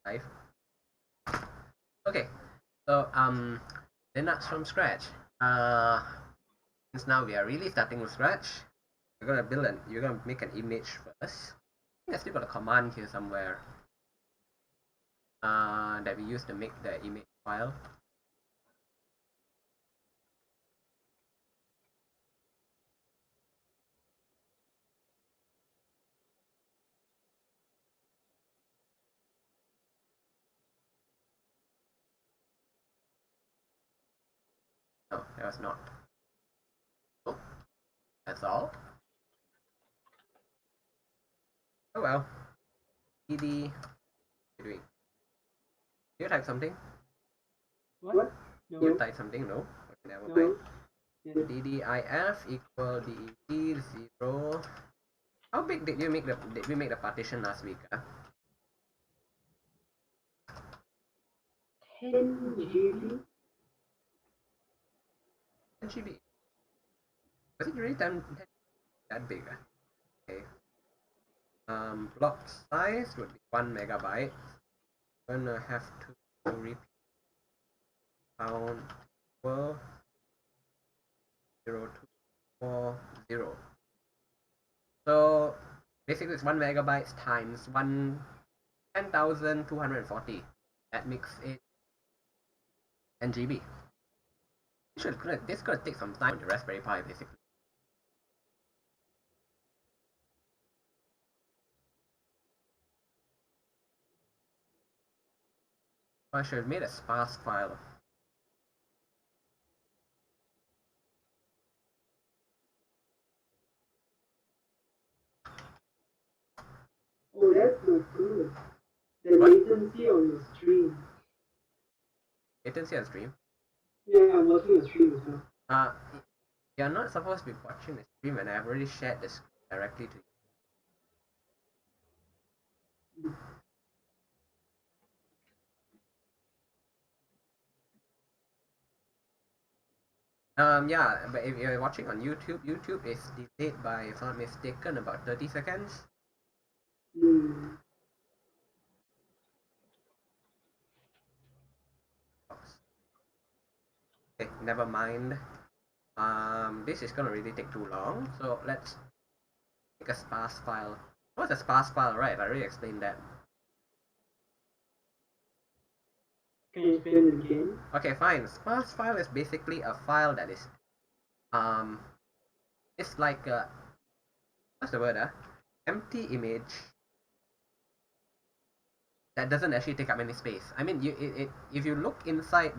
live. Okay, so Linux from scratch. Since now we are really starting from scratch, you're gonna make an image first. I still got a command here somewhere that we use to make the image file. No, that was not. Oh, that's all. Oh well. dd. Wait. You type something? What? No. You type something? No. Okay, never mind. ddif equal deg 0. How big did we make the partition last week? 10 GB? 10 GB. Was it really that big? Okay. Block size would be 1 megabyte. Gonna have to repeat count equal 0240. So basically it's 1 megabytes times 10,240. That makes it 10 GB. This could take some time on the Raspberry Pi basically. I should have made a sparse file. Oh, that's not good. The latency on your stream. Latency on stream? Yeah, I'm watching a stream as well. You're not supposed to be watching the stream, and I've already shared the screen directly to you. Yeah, but if you're watching on YouTube, YouTube is delayed by, if I'm not mistaken, about 30 seconds. Okay, never mind. This is gonna really take too long, so let's make a sparse file. What's a sparse file, right? I already explained that. Can you explain it again? Okay, fine. Sparse file is basically a file that is, it's like a, what's the word, empty image that doesn't actually take up any space. I mean, if you look inside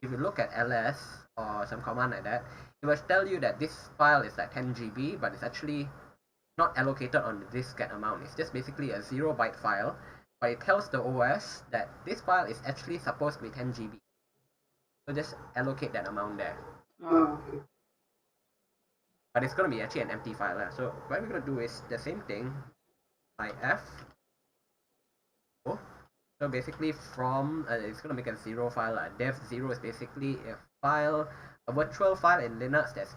if you look at ls or some command like that, it will tell you that this file is like 10 GB, but it's actually not allocated on the diskette amount. It's just basically a 0-byte file, but it tells the OS that this file is actually supposed to be 10 GB. So just allocate that amount there. Okay. But it's going to be actually an empty file. So what we're going to do is the same thing. if So basically from, it's going to make a 0 file. Dev0 is basically a virtual file in Linux that's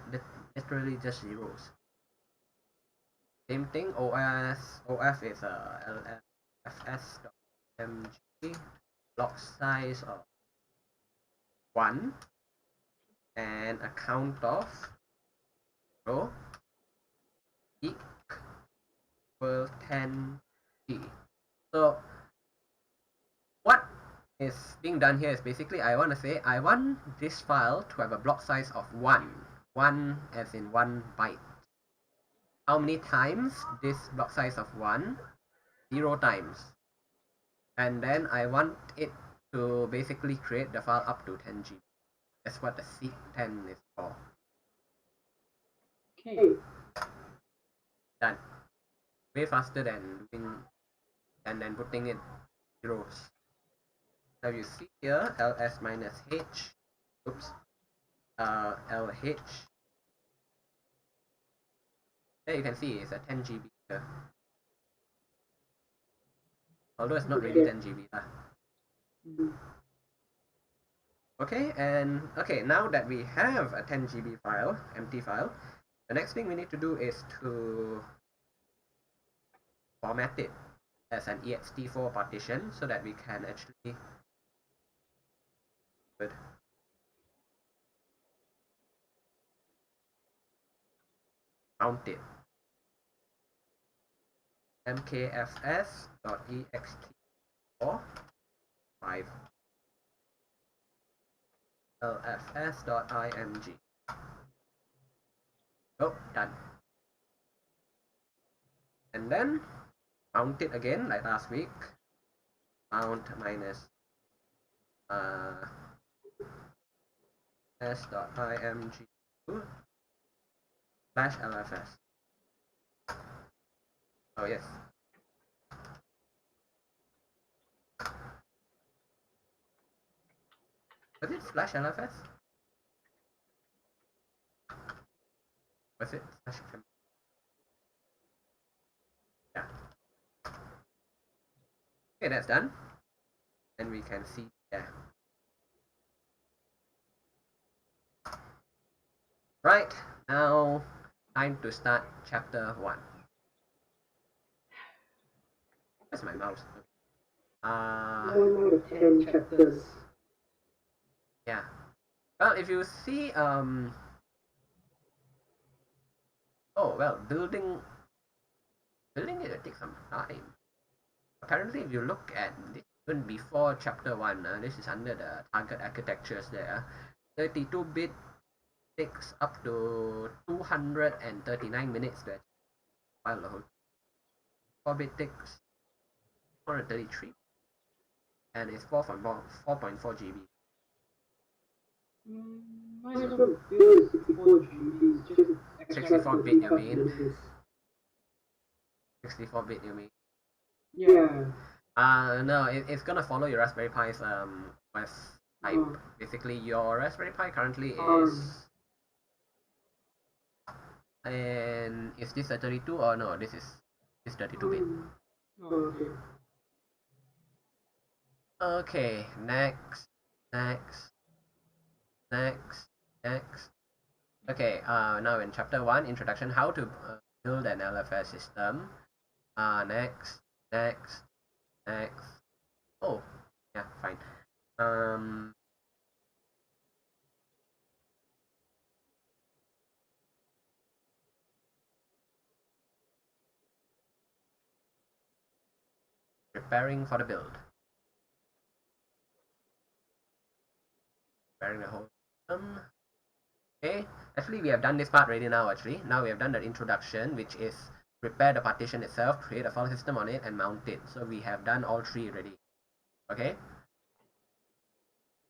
literally just zeros. Same thing, OF is lfs.mg, block size of 1, and a count of 0 equal 10G. So what is being done here is basically I want this file to have a block size of 1 as in 1 byte. How many times this block size of 1? 0 times. And then I want it to basically create the file up to 10 GB. That's what the seek10 is for. Okay. Done. Way faster than doing and then putting in zeros. Now you see here ls minus h, oops, lh. There you can see it's a 10 GB here. Although it's not really 10 GB. Okay, and okay, now that we have a 10 GB file, empty file, the next thing we need to do is to format it. as an ext4 partition so that we can actually mount it. mkfs.ext4 5 lfs.img. Oh, done. And then mount it again like last week. Mount minus s.img slash lfs. Oh yes. Was it slash lfs? Was it slash? Yeah. Okay, that's done. And we can see there. Right, now time to start chapter 1. Where's my mouse? 1 out of 10 chapters. Yeah. Well, if you see, oh well, building it will take some time. Apparently, if you look at this, even before chapter 1, this is under the target architectures there. 32-bit takes up to 239 minutes to file the whole. 4-bit takes 433, and it's 4.4 GB. Mine's not build 64 GB, just 64-bit, you mean? 64-bit, you mean? Yeah. No, it's gonna follow your Raspberry Pi's OS type. Basically, your Raspberry Pi currently is. And is this a 32 or no? This is 32-bit. Okay. Okay, next. Okay, now in chapter 1, introduction, how to build an LFS system. Next. Oh, yeah, fine. Preparing for the build. Preparing the whole system. Okay, actually we have done this part already now actually. Now we have done the introduction, which is prepare the partition itself, create a file system on it, and mount it. So we have done all three already. Okay.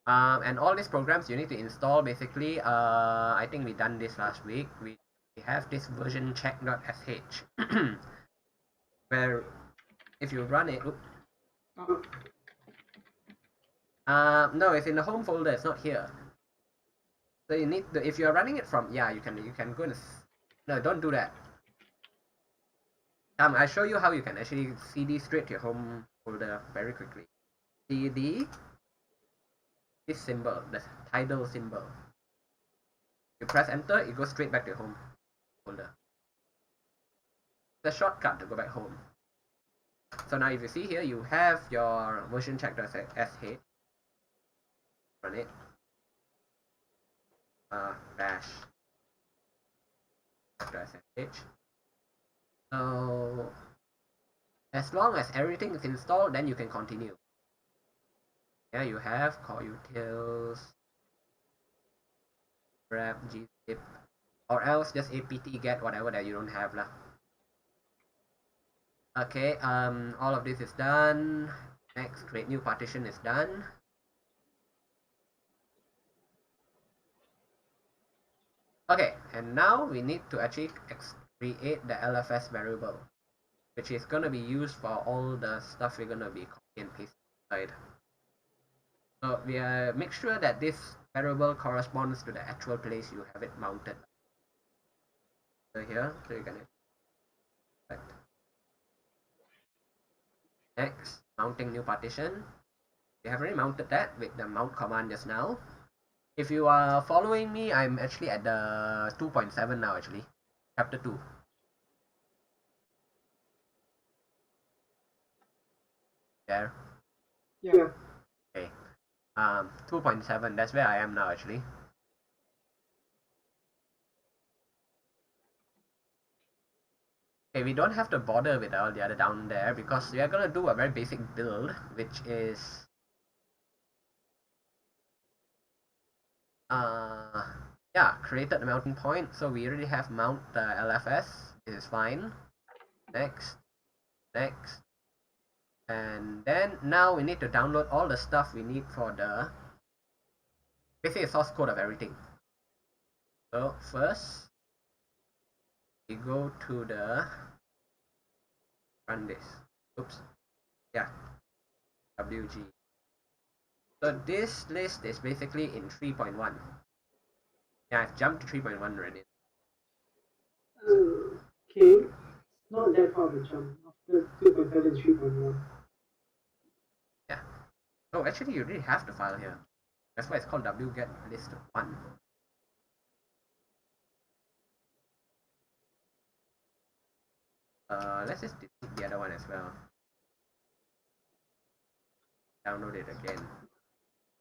And all these programs you need to install basically, I think we done this last week. We have this version check.sh where if you run it, no, it's in the home folder, it's not here. So you need to, if you are running it from, yeah, you can go and, no, don't do that. I show you how you can actually cd straight to your home folder very quickly. cd this symbol, the title symbol. You press enter, it goes straight back to your home folder. The shortcut to go back home. So now if you see here, you have your version check.sh. Run it. Bash check.sh. So as long as everything is installed, then you can continue. Yeah, you have core utils, grab gzip, or else just apt get whatever that you don't have lah. Okay, all of this is done. Next, create new partition is done. Okay, and now we need to actually create the LFS variable, which is gonna be used for all the stuff we're gonna be copy and paste inside. So we make sure that this variable corresponds to the actual place you have it mounted. So here, so you can expect. Next, mounting new partition. We have already mounted that with the mount command just now. If you are following me, I'm actually at the 2.7 now actually, chapter 2. There. Yeah. Okay. 2.7. That's where I am now actually. Okay, we don't have to bother with all the other down there because we are gonna do a very basic build, which is yeah, created the mounting point. So we already have mount the LFS. This is fine. Next, next, and then now we need to download all the stuff we need for the basically source code of everything. So first we go to the run this. Oops. Yeah. WG. So this list is basically in 3.1. Yeah, I've jumped to 3.1 already. Okay. Not that far of a jump. After 2.7, 3.1. Yeah. Oh, actually, you really have the file here. That's why it's called wget list 1. Let's just delete the other one as well. Download it again.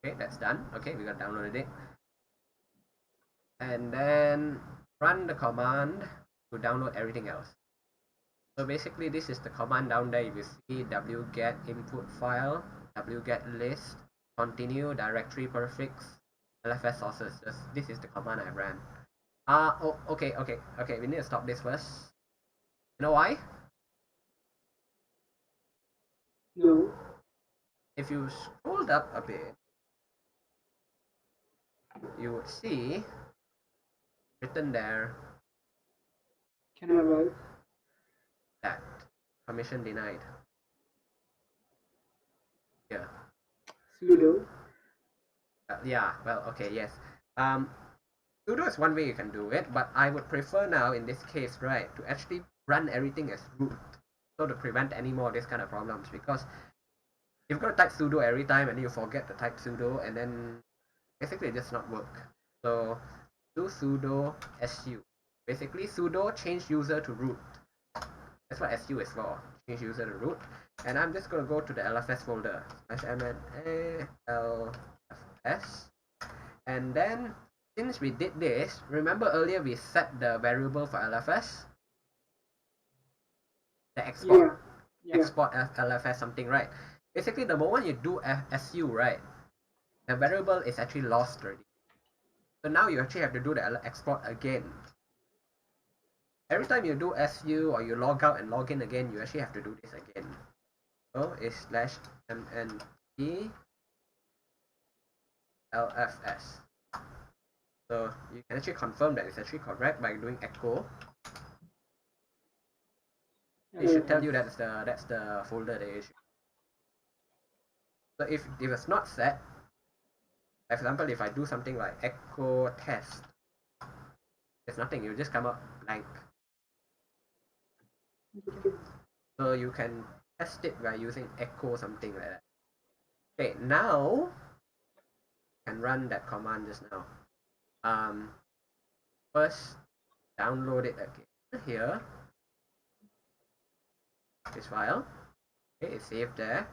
Okay, that's done. Okay, we got downloaded it. And then run the command to download everything else. So basically, this is the command down there. You see wget input file, wget list, continue, directory prefix, LFS sources. This is the command I ran. Oh, okay. We need to stop this first. You know why? No. If you scrolled up a bit, you would see written there Can I write? that permission denied. Yeah. Sudo. Yeah. Well, okay. Yes. Sudo is one way you can do it, but I would prefer now in this case, right, to actually run everything as root, so to prevent any more of this kind of problems. Because you've got to type sudo every time, and then you forget to type sudo, and then basically it just not work. So do sudo su. Basically, sudo change user to root. That's what su is for. Change user to root. And I'm just gonna go to the LFS folder. -LFS. And then since we did this, remember earlier we set the variable for LFS? The export. Yeah. Export LFS something, right? Basically, the moment you do su, right, the variable is actually lost already. So now you actually have to do the export again. Every time you do su or you log out and log in again, you actually have to do this again. So it's /mnt LFS. So you can actually confirm that it's actually correct by doing echo. It should tell you that's the folder that you should. So if it's not set, for example, if I do something like echo test, there's nothing. You just come up blank. So you can test it by using echo something like that. Okay, now you can run that command just now. First download it again here. This file. Okay, it's saved there.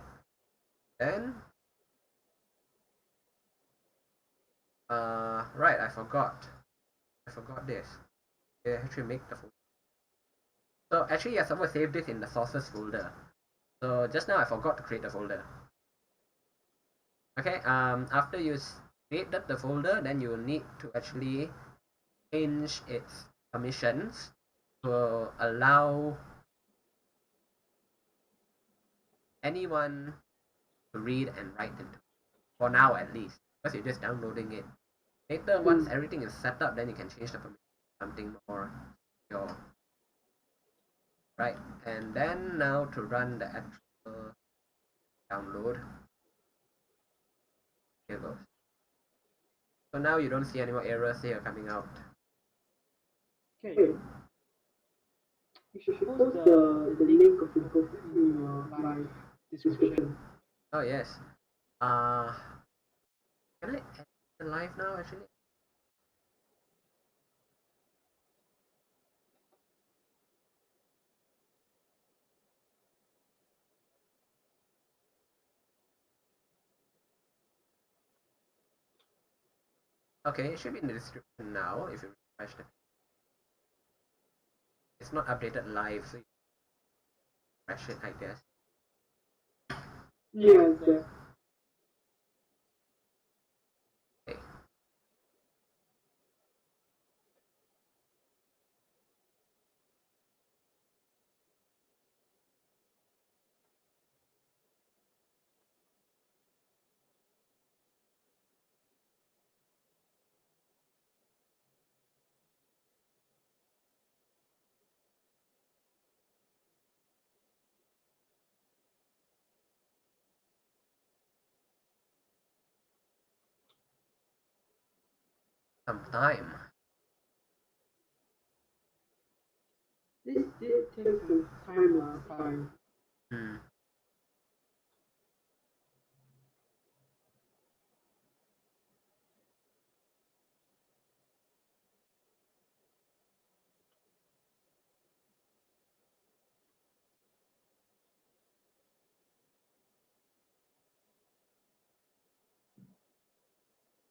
Then right, I forgot this. I actually make the folder. So actually you're supposed to save this in the sources folder. So just now I forgot to create the folder. Okay, after you created the folder, then you will need to actually change its permissions to allow anyone to read and write it. For now at least. Because you're just downloading it. Later, once everything is set up, then you can change the permission to something more secure. Right, and then now to run the actual download. Here goes. So now you don't see any more errors here coming out. Okay. You should post the link of the book in your live description. Oh yes. Can I end the live now actually? Okay, it should be in the description now if you refresh the page. It's not updated live, so you refresh it, I guess. Yeah, it's there. Okay. Some time. This did take some time last time. Hmm.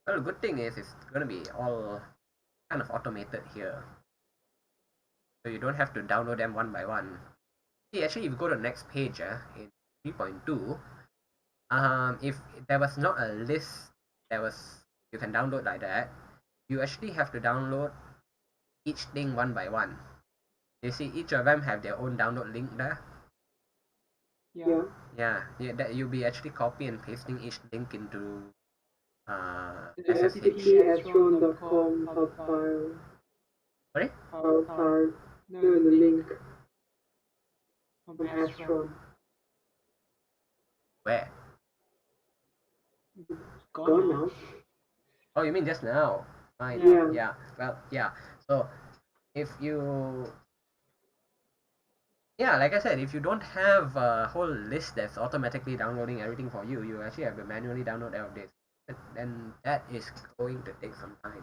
Well, the good thing is it's gonna be all kind of automated here. So you don't have to download them one by one. See, actually, if you go to the next page in 3.2, if there was not a list that was you can download like that, you actually have to download each thing one by one. You see, each of them have their own download link there. Yeah. Yeah, that you'll be actually copy and pasting each link into The SSH. ftpastron.com hub file. Sorry? File. No, the link from Astron. Where? It's gone now. Oh, you mean just now? Fine. Yeah. Yeah. Well, yeah. So if you, yeah, like I said, if you don't have a whole list that's automatically downloading everything for you, you actually have to manually download all of this. Then that is going to take some time.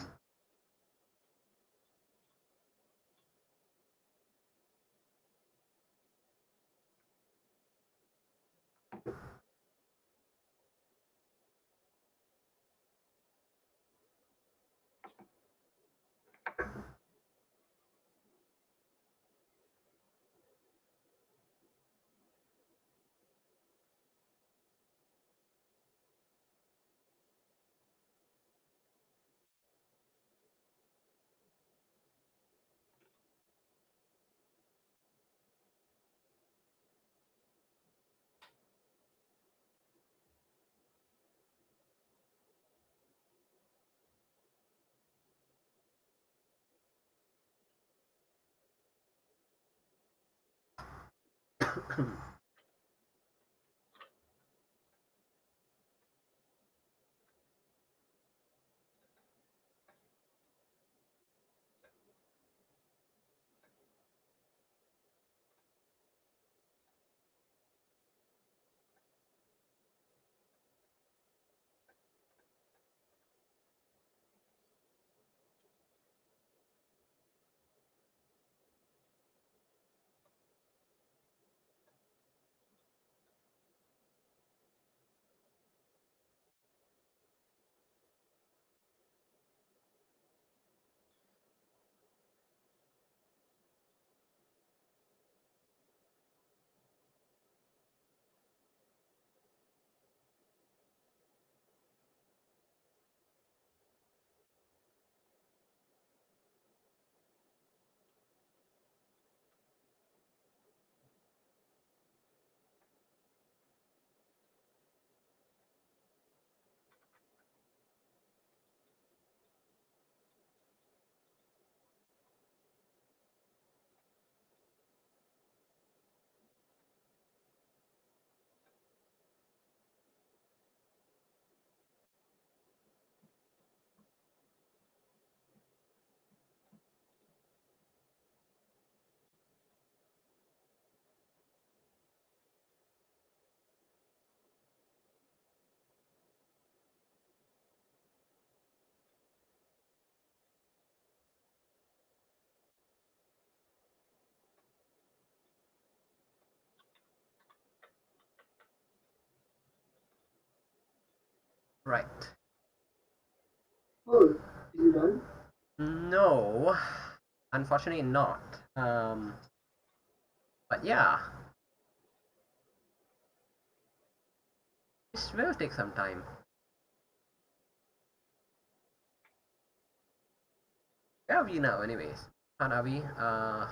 Right. Oh, No, unfortunately not. But yeah, this will take some time. Where are we now, anyways? How are we? Oh,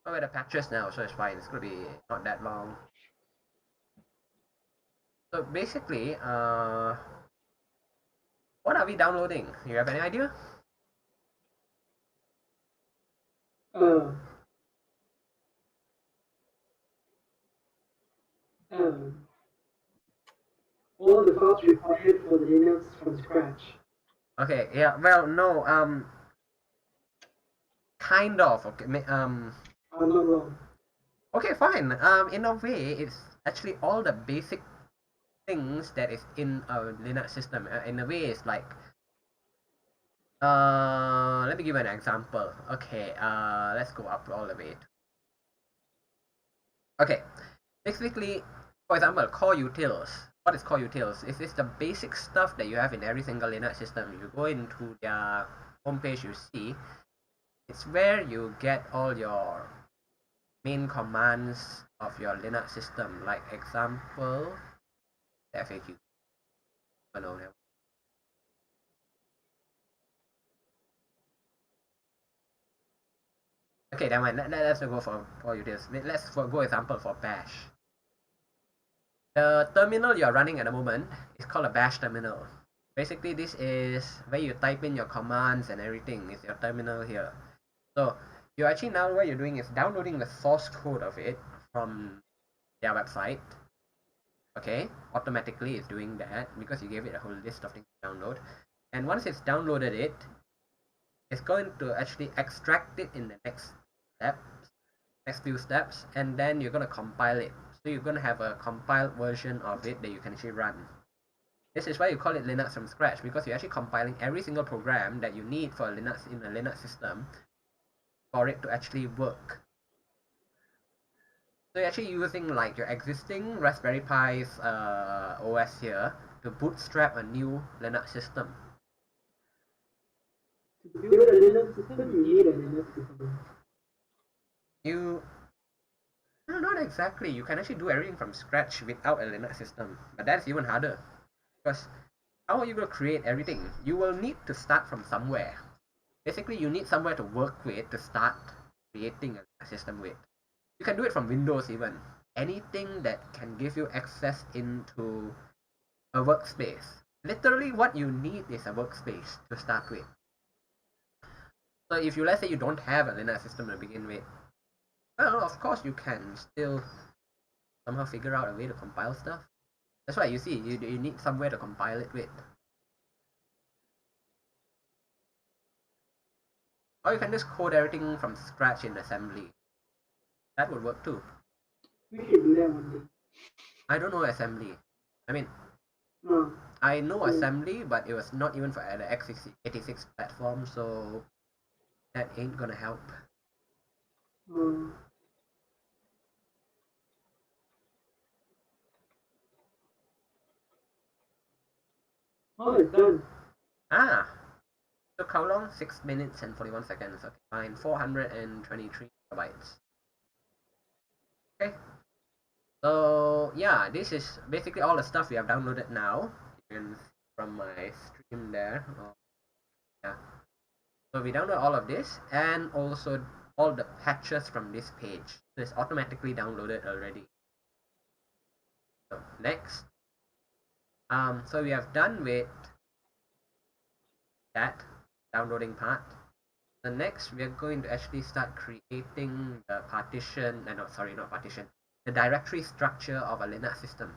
we're the patches now, so it's fine. It's gonna be not that long. So basically, what are we downloading? You have any idea? Uh, all the files required for the Linux from scratch. Okay, yeah. Well, no. Kind of. Okay. I'm not wrong. Okay, fine. In a way, it's actually all the basic things that is in a Linux system. In a way, it's like let me give you an example. Okay, let's go up all the way. Okay, basically, for example, core utils. What is core utils? It's the basic stuff that you have in every single Linux system. You go into their homepage, you see it's where you get all your main commands of your Linux system. Like example, FAQ. Oh, no, no. Okay, never mind. Let's go for utils. Let's go example for bash. The terminal you're running at the moment is called a bash terminal. Basically, this is where you type in your commands and everything. It's your terminal here. So you actually now what you're doing is downloading the source code of it from their website. Okay, automatically it's doing that because you gave it a whole list of things to download. And once it's downloaded it, it's going to actually extract it in the next few steps, and then you're going to compile it. So you're going to have a compiled version of it that you can actually run. This is why you call it Linux from scratch, because you're actually compiling every single program that you need for Linux in a Linux system for it to actually work. So you're actually using like your existing Raspberry Pi's OS here to bootstrap a new Linux system. To build a Linux system, you need a Linux system. No, not exactly. You can actually do everything from scratch without a Linux system, but that's even harder. Because how are you going to create everything? You will need to start from somewhere. Basically, you need somewhere to work with to start creating a system with. You can do it from Windows even. Anything that can give you access into a workspace. Literally what you need is a workspace to start with. So if you, let's say you don't have a Linux system to begin with, well, of course you can still somehow figure out a way to compile stuff. That's why you see, you need somewhere to compile it with. Or you can just code everything from scratch in assembly. That would work too. We should do that one day. I don't know assembly. I mean, I know assembly, but it was not even for the x86 platform, so that ain't gonna help. Oh, it's done. Ah! Took how long? 6 minutes and 41 seconds. Okay, fine. 423 gigabytes. Okay. So, yeah, this is basically all the stuff we have downloaded now. You can see from my stream there. Oh, yeah. So we download all of this and also all the patches from this page. So it's automatically downloaded already. So next. So we have done with that downloading part. The next we are going to actually start creating the partition, no, sorry, not partition, the directory structure of a Linux system.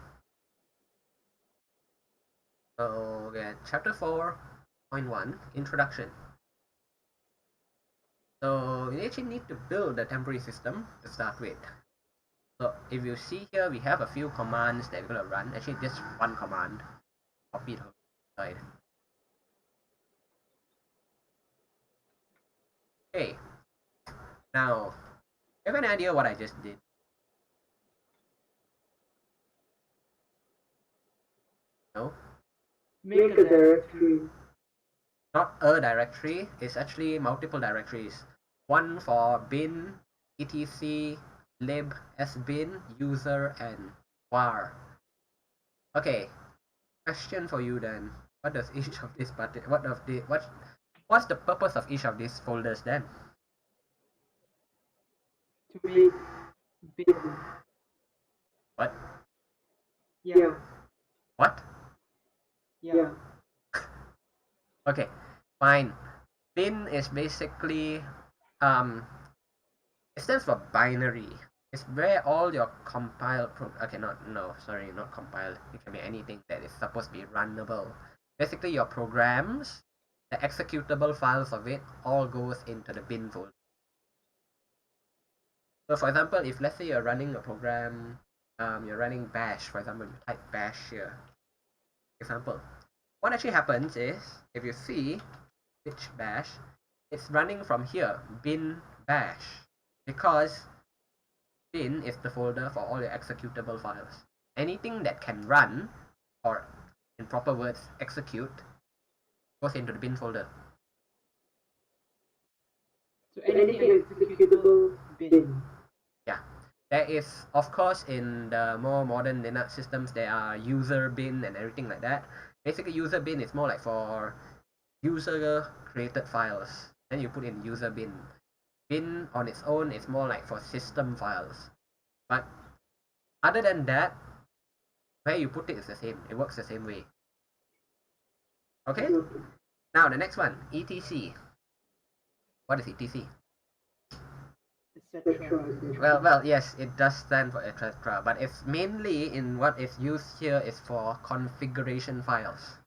So we are chapter 4.1, introduction. So we actually need to build a temporary system to start with. So if you see here, we have a few commands that we're going to run. Actually, just one command. Copy it outside. Okay. Now, you have an idea what I just did? No? make a directory. Not a directory, it's actually multiple directories. One for bin, etc, lib, sbin, user, and var. Okay, question for you then. What does each of these what's the purpose of each of these folders then? To make bin. What? Yeah. What? Yeah. Okay, fine. Bin is basically it stands for binary. It's where all your okay, not compile. It can be anything that is supposed to be runnable. Basically, your programs, the executable files of it, all goes into the bin folder. So, for example, if let's say you're running a program, you're running bash, for example, you type bash here. Example. What actually happens is, if you see which bash, it's running from here, bin bash, because bin is the folder for all your executable files. Anything that can run, or in proper words, execute, goes into the bin folder. So anything executable, bin. Yeah. There is, of course, in the more modern Linux systems, there are user bin and everything like that. Basically, user bin is more like for user created files. Then you put in user bin. Bin on its own is more like for system files. But other than that, where you put it is the same. It works the same way. Okay? Now the next one, etc. What is etc? Well, yes, it does stand for etc. But it's mainly in what is used here is for configuration files.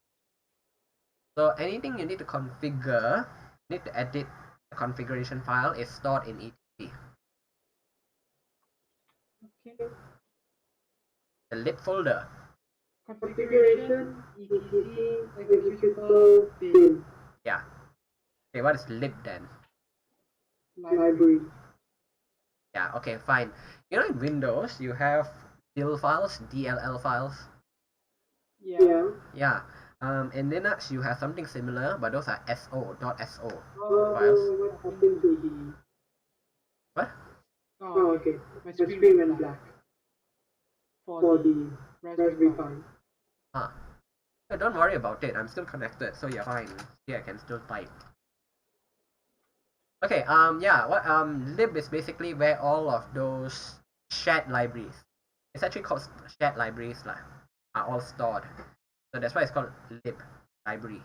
So anything you need to configure, need to edit a configuration file is stored in etc. Okay. The lib folder. Configuration, etc, executable, bin. Yeah. Okay, what is lib then? Library. Yeah, okay, fine. You know in Windows you have DLL files, DLL files. Yeah. Yeah. In Linux you have something similar, but those are .so files. What happened to the... What? Oh, okay. My screen went black. For the Raspberry Pi. Ah. So don't worry about it. I'm still connected, so you're fine. Yeah, I can still type. Okay, yeah, lib is basically where all of those shared libraries, it's actually called shared libraries lah, are all stored. So that's why it's called lib, library.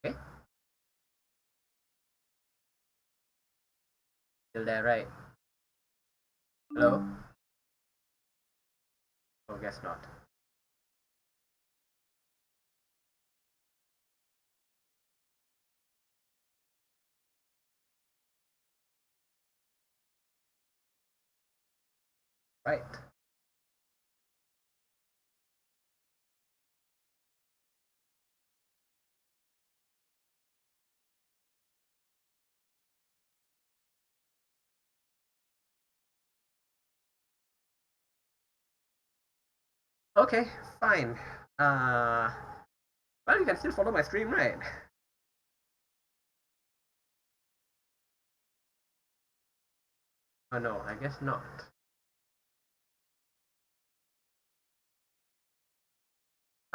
Okay? Still there, right? Hello? Oh, guess not. Right. Okay, fine. Well, you can still follow my stream, right? Oh no, I guess not.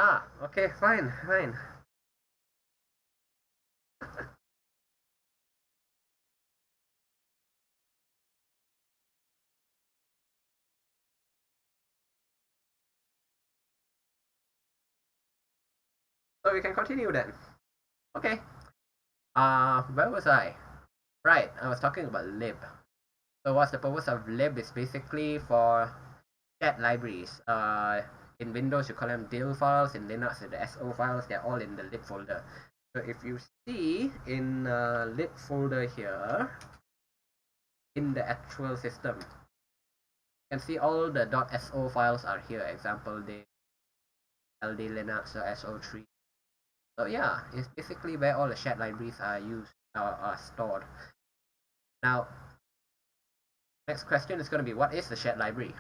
Ah, okay, fine. So we can continue then. Okay. Where was I? Right, I was talking about lib. So what's the purpose of lib is basically for shared libraries. In Windows you call them DIL files, in Linux the SO files, they're all in the lib folder. So if you see in lib folder here, in the actual system, you can see all the .so files are here. Example, the LD Linux or SO3. So yeah, it's basically where all the shared libraries are used, are stored. Now, next question is going to be, what is the shared library?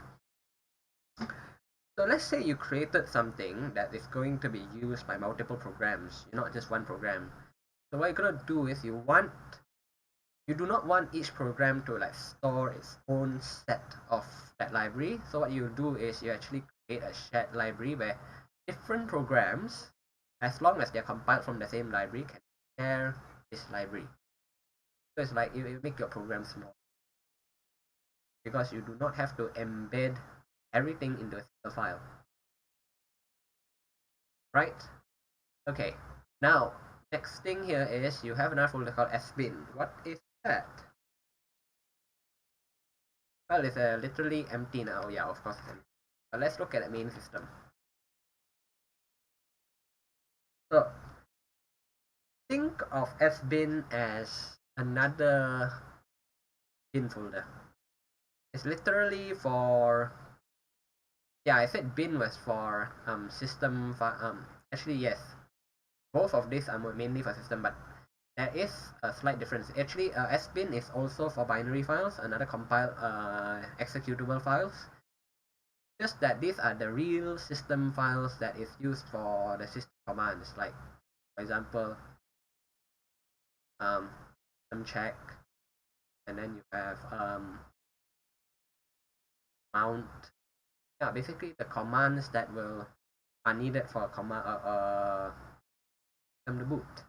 So let's say you created something that is going to be used by multiple programs, not just one program. So what you're gonna do is you do not want each program to like store its own set of that library. So what you do is you actually create a shared library where different programs, as long as they're compiled from the same library, can share this library. So it's like you make your program small because you do not have to embed everything into a single file. Right? Okay. Now, next thing here is you have another folder called sbin. What is that? Well, it's literally empty now. Yeah, of course it's empty. But let's look at the main system. So, think of sbin as another bin folder. It's literally for, yeah, I said bin was for system, actually yes, both of these are mainly for system, but there is a slight difference. Actually, sbin is also for binary files, another compile executable files. Just that these are the real system files that is used for the system commands, like for example, system check, and then you have mount. Yeah, basically the commands that are needed for a command system to boot.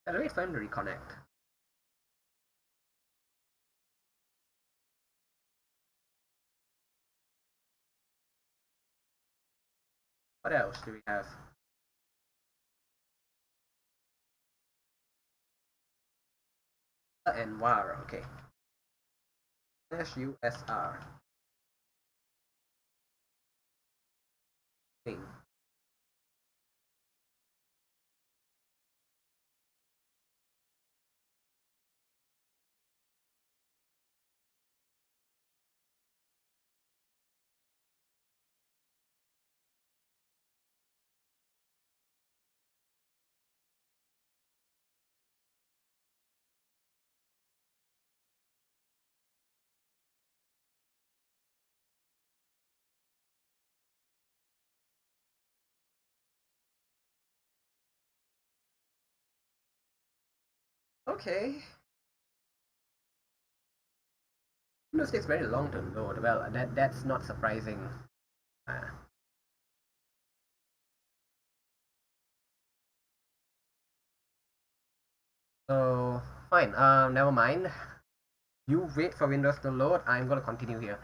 By the way, it's time to reconnect. What else do we have? And var, okay. -usr thing. Okay. Windows takes very long to load. Well, that's not surprising. So fine. Never mind. You wait for Windows to load. I'm gonna continue here.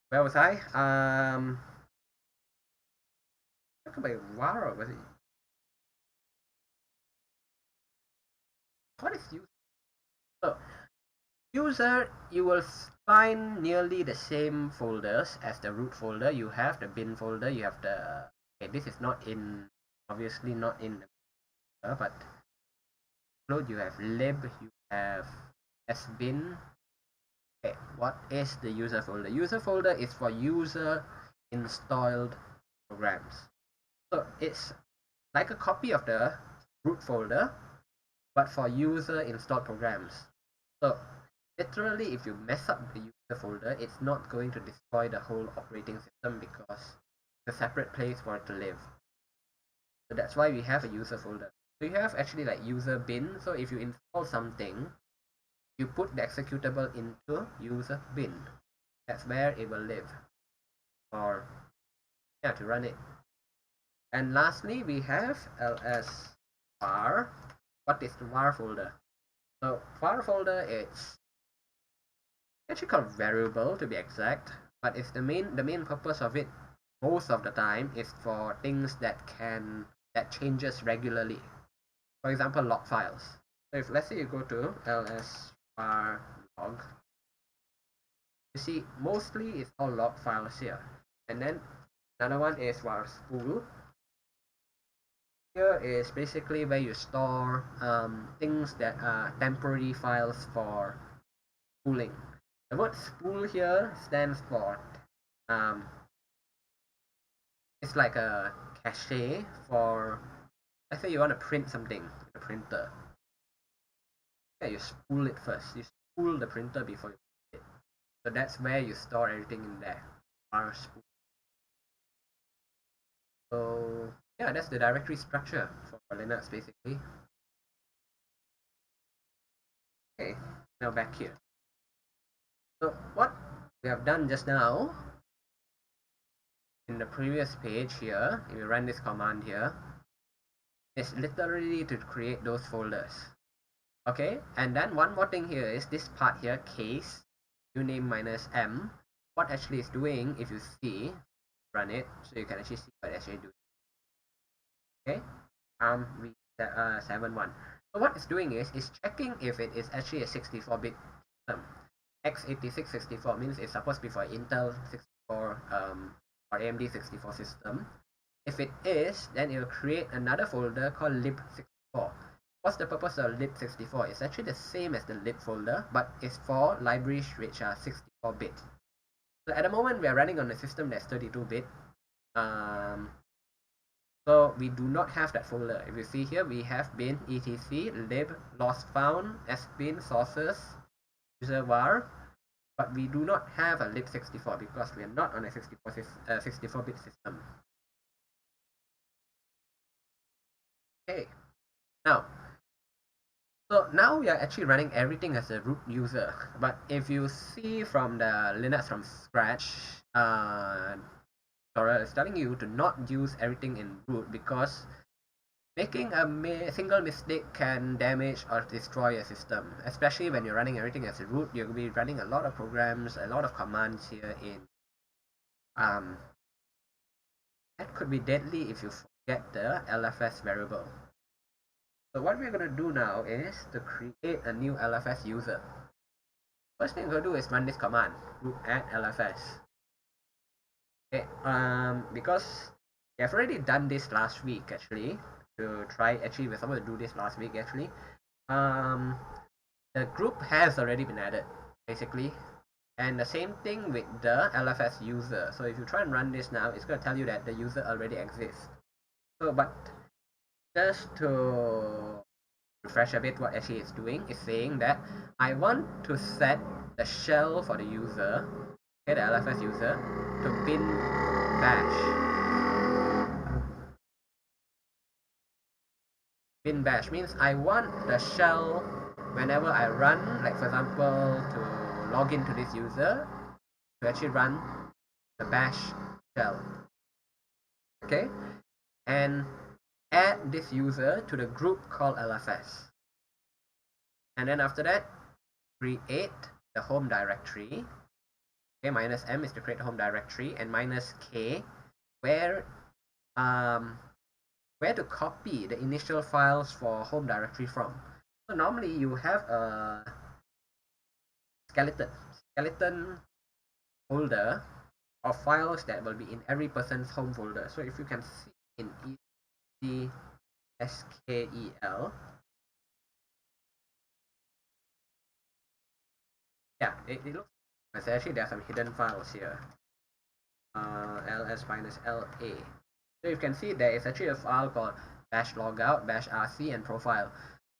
Where was I? Talk about var or was it? What is user? So user, you will find nearly the same folders as the root folder. You have the bin folder. You have the. Okay, this is not in. Obviously not in the. But load. You have lib. You have sbin. Okay, what is the user folder? User folder is for user installed programs. So it's like a copy of the root folder, but for user installed programs. So literally, if you mess up the user folder, it's not going to destroy the whole operating system because it's a separate place for it to live. So that's why we have a user folder. So you have actually like user bin. So if you install something, you put the executable into user bin. That's where it will live, or yeah, to run it. And lastly, we have ls var. What is the var folder? So var folder is actually called variable to be exact, but it's the main purpose of it most of the time is for things that changes regularly. For example, log files. So if let's say you go to ls var log, you see mostly it's all log files here, and then another one is var spool. Here is basically where you store things that are temporary files for spooling. The word spool here stands for it's like a cache for, let's say you want to print something with a printer. Yeah, you spool it first. You spool the printer before you So that's where you store everything in there. RSpool. So yeah, that's the directory structure for Linux basically. Okay, now back here. So what we have done just now in the previous page here, if you run this command here, is literally to create those folders. Okay, and then one more thing here is this part here, case uname minus m. What actually is doing, if you see, run it, so you can actually see what it's actually doing. Okay, v71. So what it's doing is checking if it is actually a 64-bit system. x86 64 means it's supposed to be for Intel 64 or AMD 64 system. If it is, then it will create another folder called lib64. What's the purpose of lib64? It's actually the same as the lib folder, but it's for libraries which are 64-bit. So at the moment, we are running on a system that's 32-bit. So we do not have that folder. If you see here, we have bin etc lib lost found sbin sources user var, but we do not have a lib64 because we are not on a 64-bit system. Okay, now so now we are actually running everything as a root user. But if you see from the Linux from scratch, tutorial is telling you to not use everything in root because making a single mistake can damage or destroy a system. Especially when you're running everything as a root, you're going to be running a lot of programs, a lot of commands here in that could be deadly if you forget the LFS variable. So what we're going to do now is to create a new LFS user. First thing we're going to do is run this command, root add LFS. Okay, because we have already done this last week actually, to try, actually we're supposed to do this last week actually. The group has already been added, basically. And the same thing with the LFS user. So if you try and run this now, it's going to tell you that the user already exists. So, but just to refresh a bit, what actually it's doing is saying that I want to set the shell for the user, okay, the LFS user, to bin bash. Bin bash means I want the shell whenever I run, like for example, to log into this user, to actually run the bash shell. Okay, and add this user to the group called LFS. And then after that, create the home directory. Okay, minus m is to create the home directory, and minus k where to copy the initial files for home directory from. So normally you have a skeleton folder of files that will be in every person's home folder. So if you can see in ECSKEL, yeah, it looks like actually there are some hidden files here. ls minus la. So you can see there is actually a file called bash logout, bash rc, and profile.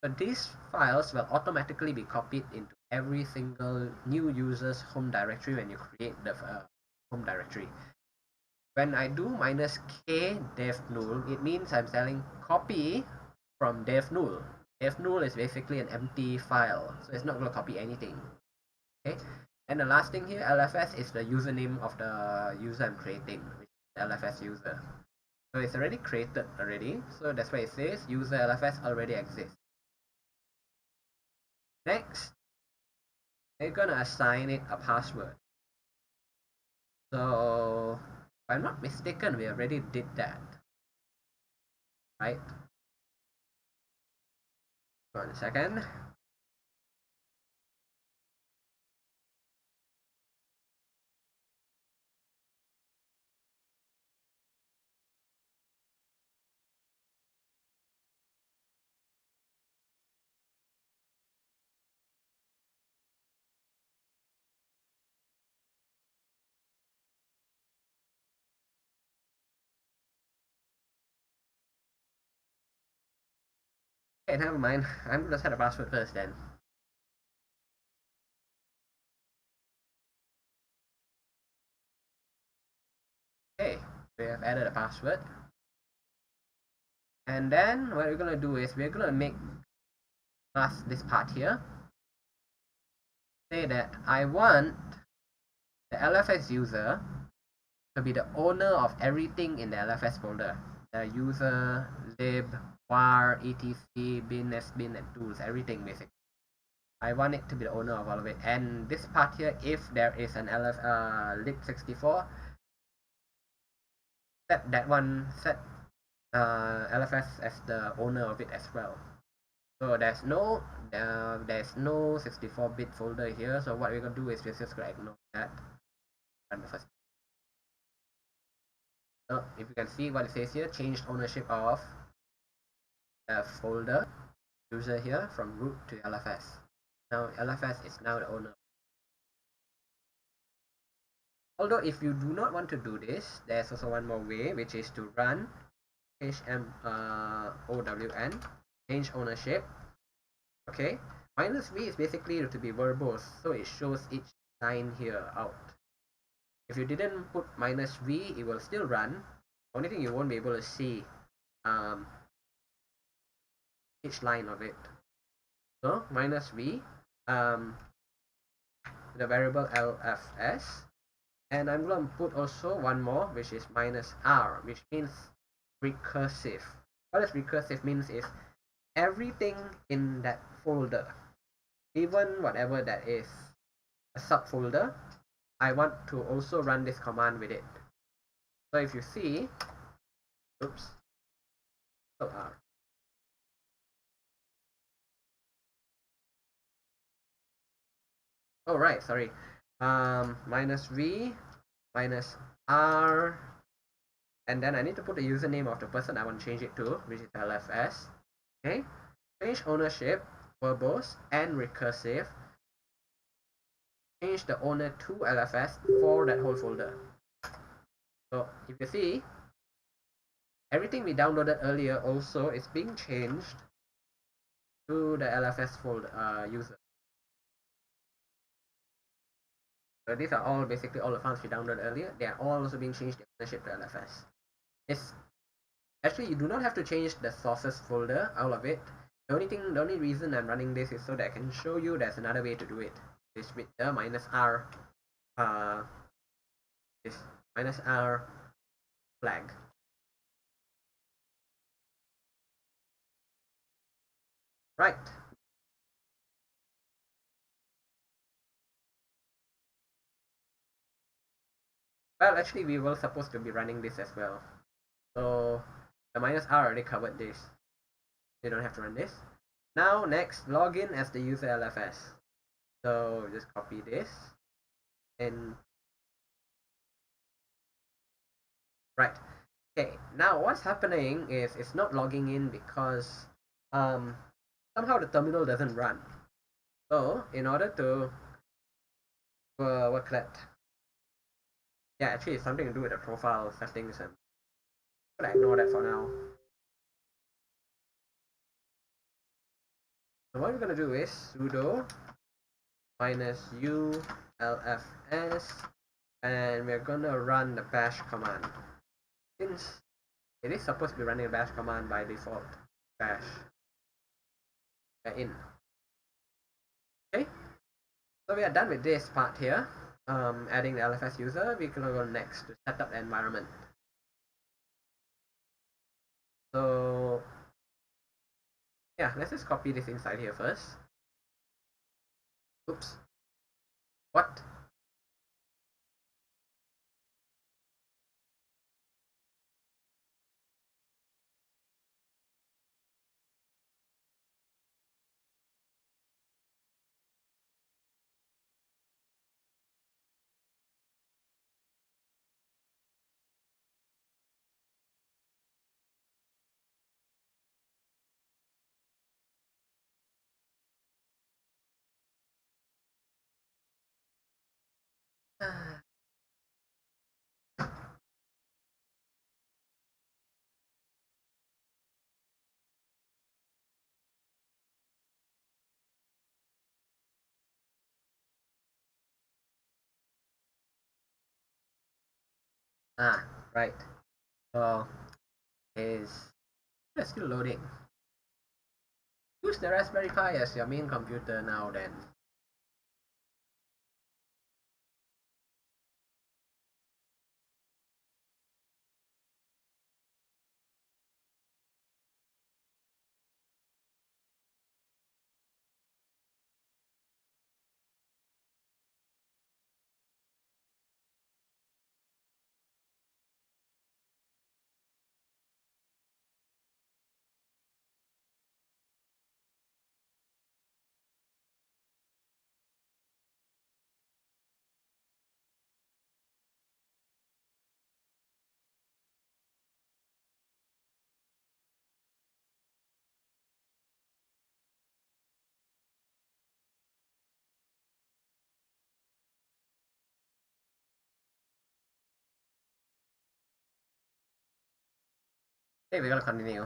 So these files will automatically be copied into every single new user's home directory when you create the home directory. When I do minus k dev null, it means I'm telling copy from dev null. Dev null is basically an empty file, so it's not going to copy anything. Okay, and the last thing here, LFS, is the username of the user I'm creating, which is the LFS user. So it's already created already, so that's why it says user LFS already exists. Next, we're gonna assign it a password. So if I'm not mistaken, we already did that, right? 1 second. Okay, never mind. I'm gonna set a password first then. We have added a password. And then what we're gonna do is we're gonna make this part here. Say that I want the LFS user to be the owner of everything in the LFS folder. The user, lib, var, etc, bin, sbin, and tools, everything basically. I want it to be the owner of all of it. And this part here, if there is an lib64, set that one, set LFS as the owner of it as well. So there's no 64-bit folder here. So what we're gonna do is we're just gonna ignore that. Run the first. So if you can see what it says here, changed ownership of the folder user here from root to LFS. Now LFS is now the owner. Although if you do not want to do this, there's also one more way, which is to run own change ownership. Okay, minus v is basically to be verbose, so it shows each line here out. If you didn't put minus v, it will still run. Only thing you won't be able to see each line of it. So minus v, the variable lfs, and I'm going to put also one more, which is minus r, which means recursive. What does recursive means is everything in that folder, even whatever that is a subfolder, I want to also run this command with it. So if you see, oops, R. Oh right, sorry. Minus v, minus r, and then I need to put the username of the person I want to change it to, which is LFS. Okay, change ownership, verbose, and recursive. Change the owner to LFS for that whole folder. So if you see, everything we downloaded earlier also is being changed to the LFS folder user. So these are all basically all the files we downloaded earlier. They are all also being changed in ownership to LFS. It's actually, you do not have to change the sources folder, all of it. The only reason I'm running this is so that I can show you there's another way to do it. This with the minus r, this minus r flag. Right. Well, actually, we were supposed to be running this as well. So the minus r already covered this. You don't have to run this. Now, next, login as the user LFS. So just copy this and right. Okay, now what's happening is it's not logging in because somehow the terminal doesn't run. So in order to work that, yeah, actually it's something to do with the profile settings, and I'm gonna ignore that for now. So what we're gonna do is sudo minus u lfs, and we're gonna run the bash command. Since it is supposed to be running a bash command by default, bash in. Okay, so we are done with this part here. Adding the LFS user, we're gonna go next to set up the environment. So yeah, let's just copy this inside here first. Oops. What? Right. So it's still loading. Use the Raspberry Pi as your main computer now then. Okay, we're gonna continue.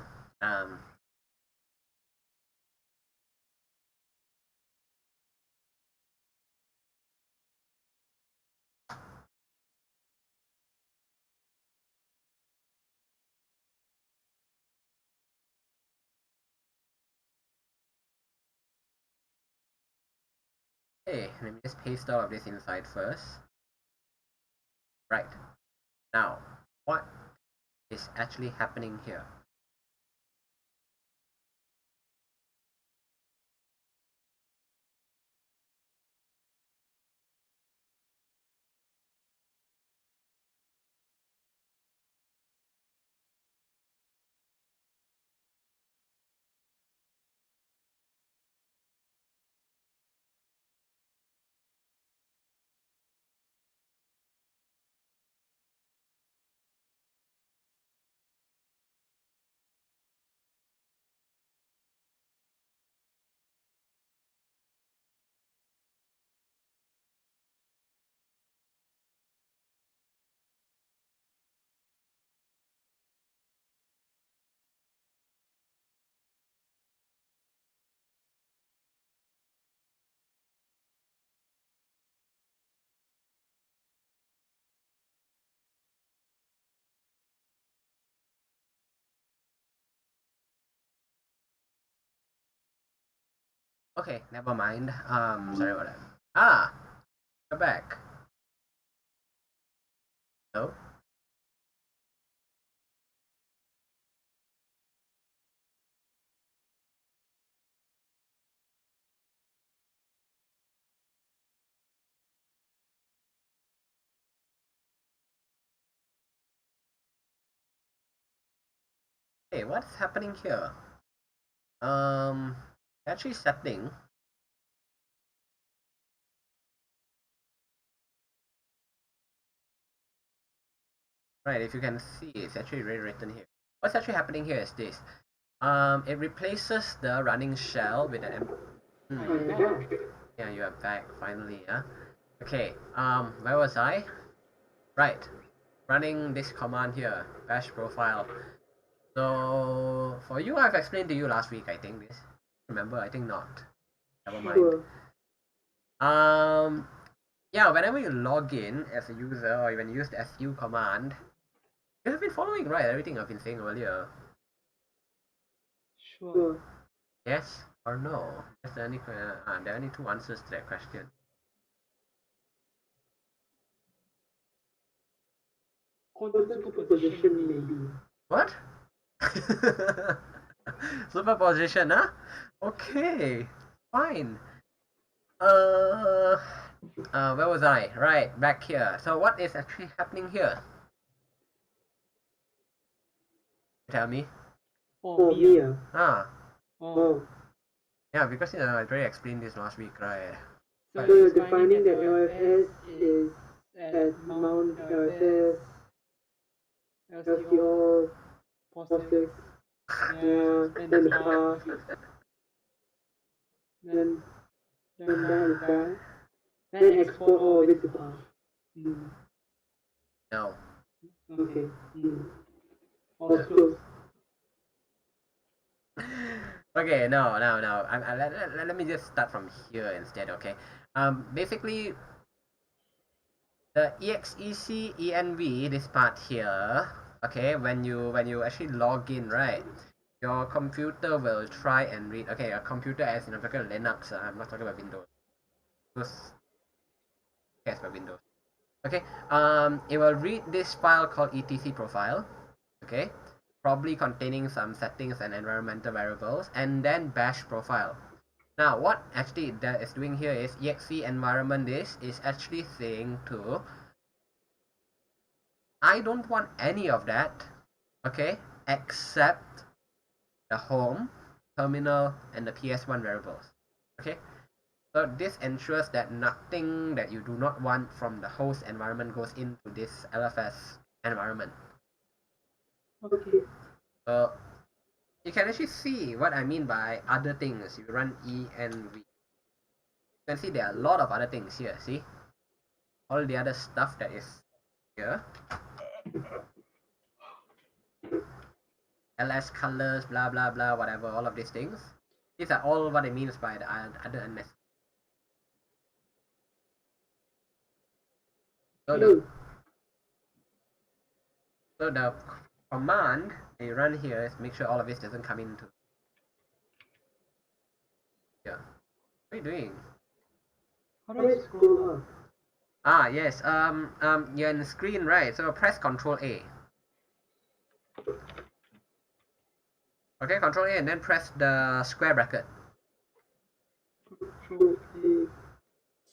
Okay, let me just paste all of this inside first. Right. Now, what is actually happening here? Okay, never mind. Sorry about that. Ah, we're back. No. Hey, what's happening here? Actually setting. Right, if you can see, it's actually written here. What's actually happening here is this. It replaces the running shell with an yeah, you are back finally, yeah. Okay, where was I? Right, running this command here, bash profile. So for you, I've explained to you last week, I think this. Remember, I think not. Never mind. Sure. Yeah, whenever you log in as a user or even use the su command, you have been following, right? Everything I've been saying earlier. Sure. Yes or no? There are only two answers to that question. Constant superposition maybe. What? Superposition, huh? Okay, fine. Where was I? Right, back here. So what is actually happening here? Tell me. Oh, Mia. Ah, Oh. yeah, because I already explained this last week, right? So you're defining that LFS is at Mount LFS, LCO, POSIX, yeah, then the path, then that is that, then export all of it to path. No. Okay. All's close. Okay, no. Let me just start from here instead, okay? Basically, the exec env, this part here, okay, when you actually log in, right, your computer will try and read. Okay, a computer as in I'm talking about Linux. I'm not talking about Windows. Yes, by Windows. Okay, it will read this file called etc profile. Okay, probably containing some settings and environmental variables, and then bash profile. Now, what actually that is doing here is exe environment this is actually saying to I don't want any of that, okay, except the home, terminal, and the PS1 variables. Okay, so this ensures that nothing that you do not want from the host environment goes into this LFS environment. Okay. So you can actually see what I mean by other things. You run env. You can see there are a lot of other things here. See all the other stuff that is here. LS colors, blah blah blah, whatever. All of these things. These are all what it means by the other unnecessary. So the command they run here is make sure all of this doesn't come into. Yeah. What are you doing? How do I scroll up? Ah, yes. You're in the screen, right? So press Control A. Okay, Control A, and then press the square bracket. Control A,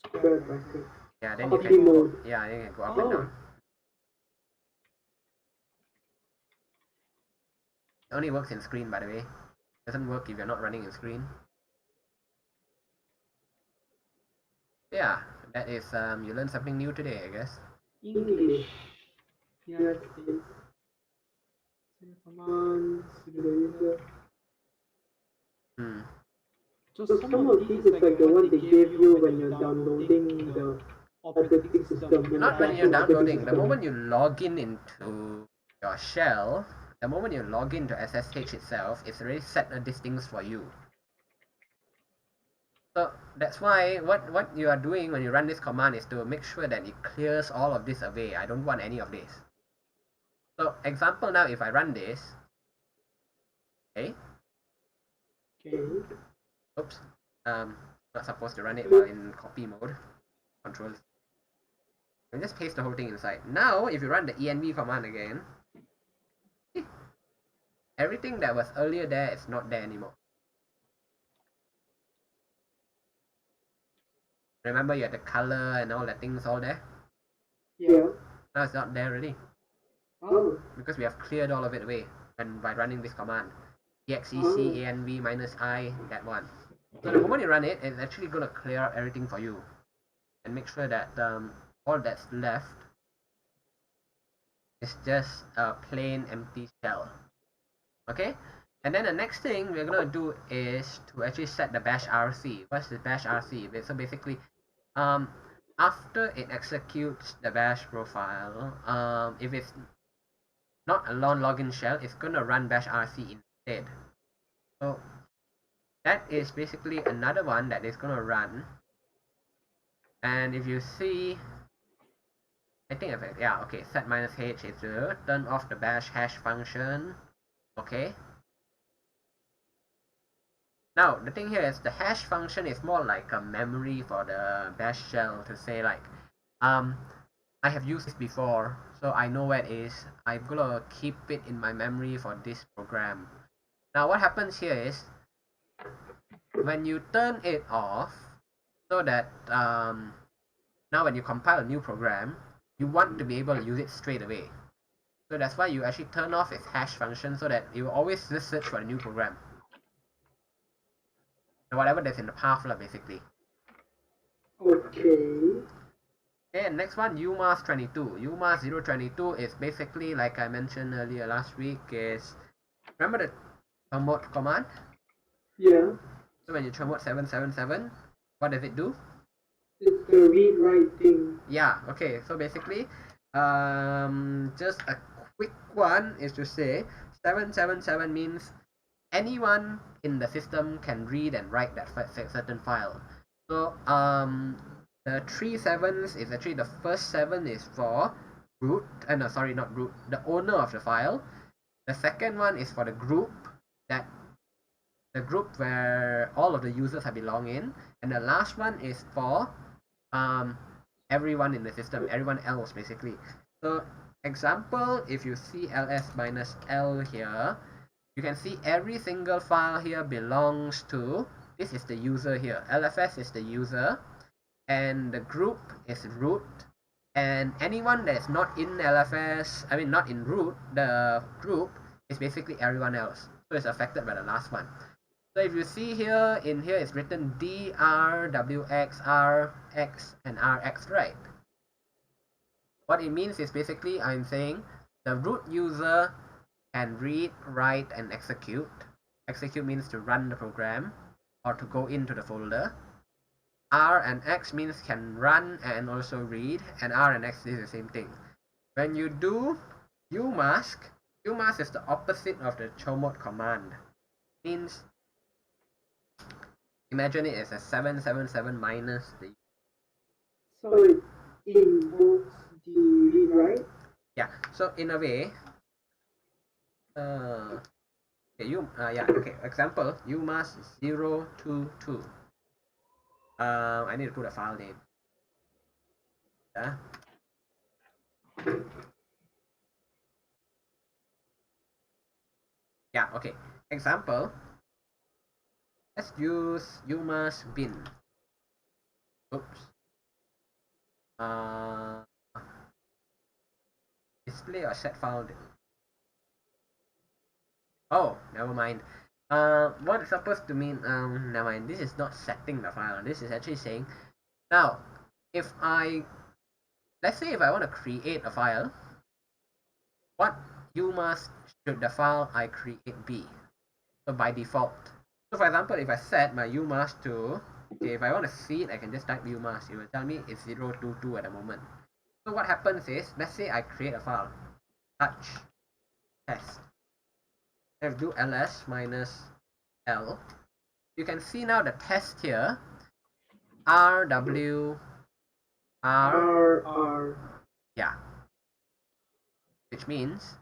square bracket. Yeah, then you Copy can mode. yeah, you can go up and down. It only works in screen, by the way. It doesn't work if you're not running in screen. Yeah, that is you learned something new today, I guess. English. United States. Commands to the user. So some of these is like the one they gave you when you're downloading the operating system. Not when you're downloading. The moment you log in into your shell, the moment you log into SSH itself, it's already set these things for you. So that's why what you are doing when you run this command is to make sure that it clears all of this away. I don't want any of this. So example now, if I run this, okay. Oops. Not supposed to run it while in copy mode. Control. And just paste the whole thing inside. Now, if you run the env command again, everything that was earlier there is not there anymore. Remember, you had the color and all the things all there? Yeah. Now it's not there already. Oh. Because we have cleared all of it away and by running this command. exec env minus I, that one. So the moment you run it, it's actually going to clear out everything for you. And make sure that all that's left is just a plain empty shell. Okay? And then the next thing we're going to do is to actually set the bash RC. What's the bash RC? So basically, after it executes the bash profile, if it's not a non-login shell, it's going to run bash RC instead. So that is basically another one that is going to run. And if you see, I think of it, yeah, okay, set minus h is to turn off the bash hash function. Okay. Now the thing here is the hash function is more like a memory for the bash shell to say like, I have used this before, so I know where it is. I'm gonna keep it in my memory for this program. Now what happens here is, when you turn it off, so that now when you compile a new program, you want to be able to use it straight away. So that's why you actually turn off its hash function so that you will always just search for a new program. So whatever that's in the path, basically. Okay. And next one, UMass22. UMass 022 is basically, like I mentioned earlier last week, is, remember the chmod command? Yeah. So when you chmod 777, what does it do? It's the read write thing. Yeah, okay, so basically, just a quick one is to say 777 means anyone in the system can read and write that certain file. So the 3 sevens is actually, the first 7 is for root, no, sorry, not root, the owner of the file. The second one is for the group, that the group where all of the users have belong in, and the last one is for everyone in the system, everyone else basically. So example, if you see ls minus l here, you can see every single file here belongs to, this is the user here, LFS is the user, and the group is root, and anyone that is not in LFS, I mean not in root, the group is basically everyone else, so it's affected by the last one. So if you see here, in here it's written dr, wx, rx, and rx, right? What it means is basically I'm saying the root user can read, write, and execute. Execute means to run the program or to go into the folder. R and X means can run and also read, and R and X is the same thing. When you do umask, umask is the opposite of the chmod command. Means imagine it as a 777 minus the. So it invokes the read write. Yeah. So in a way, okay, okay. Example, umask 022. I need to put a file name. Yeah. Yeah. Okay. Example. Let's use umask bin. Oops. Display or set file. Oh, never mind. What it's supposed to mean? Never mind. This is not setting the file. This is actually saying, now, if let's say if I want to create a file, what umask should the file I create be? So by default. So for example, if I set my umask to, okay, if I want to see it, I can just type umask. It will tell me it's 022 at the moment. So what happens is, let's say I create a file, touch test. If I do ls minus l, you can see now the test here, rw r, yeah, which means,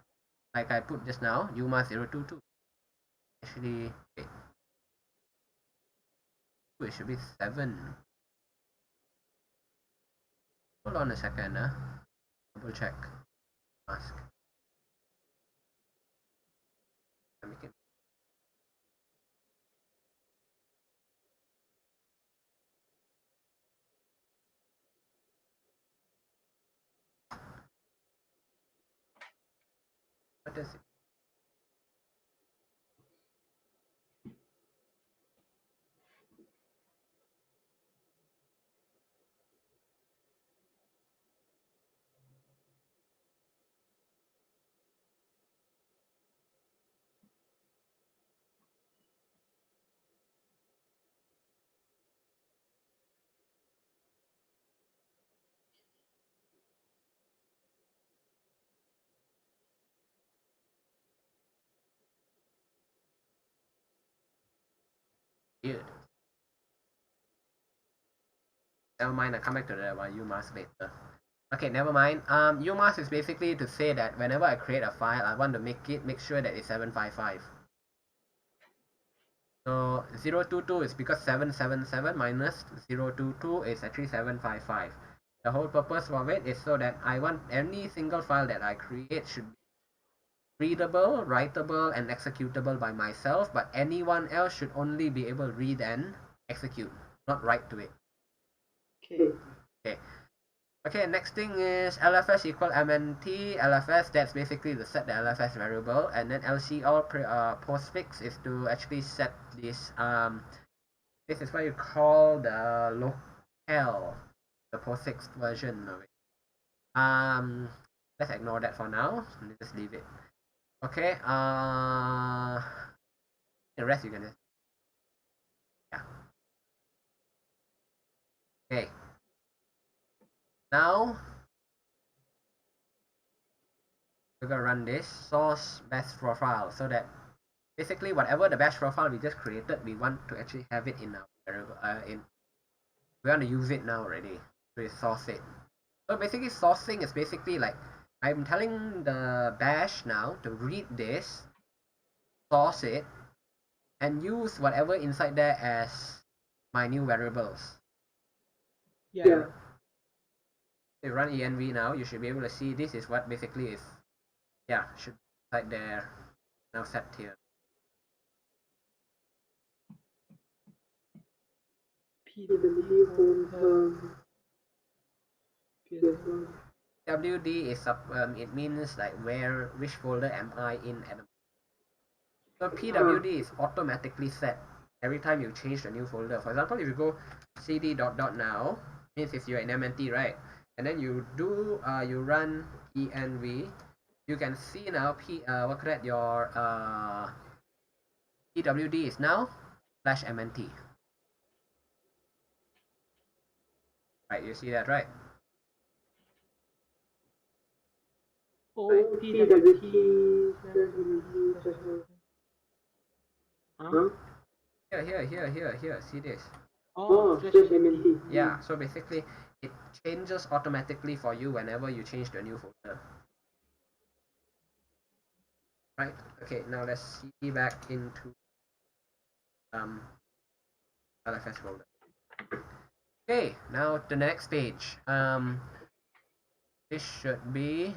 like I put just now, umask 022. Actually, wait, it should be 7. Hold on a second, double check. Mask. What is it? Weird. Never mind, I'll come back to the umask later. Okay, never mind. Umask is basically to say that whenever I create a file, I want to make sure that it's 755. So 022 is because 777 minus 022 is actually 755. The whole purpose of it is so that I want any single file that I create should be readable, writable, and executable by myself, but anyone else should only be able to read and execute, not write to it. Okay. Okay. Okay, next thing is LFS equal MNT. LFS, that's basically to set the LFS variable, and then LCL postfix is to actually set this. This is what you call the locale, the postfix version of it. Let's ignore that for now. Just leave it. Okay. The rest you can just, yeah. Okay. Now we're gonna run this source bash profile, so that basically whatever the bash profile we just created, we want to actually have it in our variable. We want to use it now already. So we source it. So basically sourcing is basically like I'm telling the bash now to read this, pause it, and use whatever inside there as my new variables. Yeah. If you run env now, you should be able to see this is what basically is, yeah, should be inside there, now set here. PWD home term. PS1. WD is it means like which folder am I in at the moment. So PWD is automatically set every time you change the new folder. For example, if you go cd dot dot now, means if you're in MNT, right? And then you do you run env, you can see now your PWD is now /MNT. Right, you see that, right? Oh, PWT. Huh? Here, see this. Oh, /MNT. Yeah, so basically it changes automatically for you whenever you change to a new folder. Right, okay, now let's see back into LFS folder. Okay, now the next page. This should be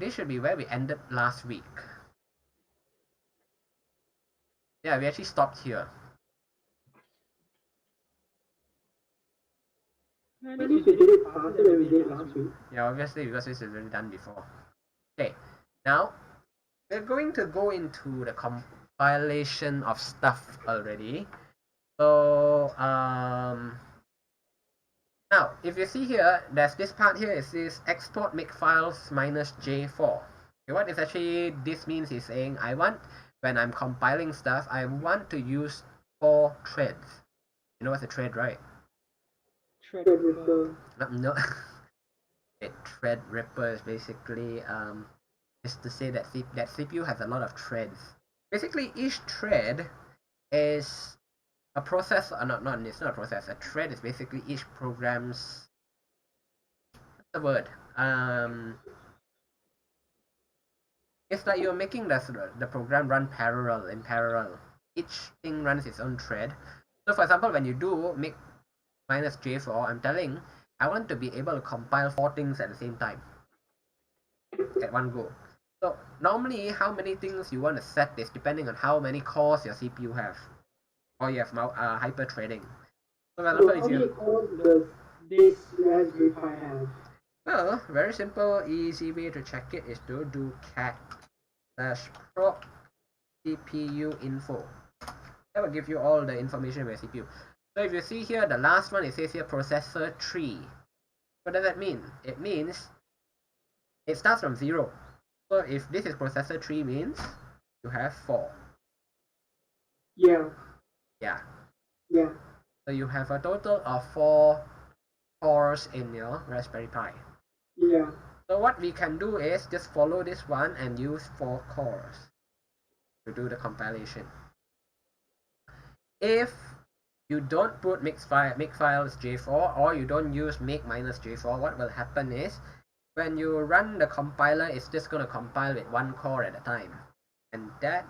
this should be where we ended last week. Yeah, we actually stopped here. At least we did it faster than we did last week. Yeah, obviously because this is already done before. Okay, now we're going to go into the compilation of stuff already. So now if you see here, there's this part here. It says export makefiles -J4. Okay, what is actually this means is saying I want, when I'm compiling stuff, I want to use 4 threads. You know what's a thread, right? Threadripper. No. A Threadripper is basically is to say that CPU has a lot of threads. Basically, each thread is a process, it's not a process. A thread is basically each program's, what's the word? It's like you're making the program run in parallel. Each thing runs its own thread. So for example, when you do make -J4, I'm telling I want to be able to compile 4 things at the same time, at one go. So normally, how many things you want to set is depending on how many cores your CPU have, or you have hyper threading. So for example, how many cores does this Raspberry Pi have? Well, very simple, easy way to check it is to do cat/proc CPU info. That will give you all the information about CPU. So if you see here, the last one, it says here processor 3. What does that mean? It means it starts from 0. So if this is processor 3 means you have 4. Yeah. Yeah. Yeah. So you have a total of 4 cores in your Raspberry Pi. Yeah. So what we can do is just follow this one and use 4 cores to do the compilation. If you don't put makefiles J4 or you don't use make -J4, what will happen is when you run the compiler, it's just going to compile with 1 core at a time. And that,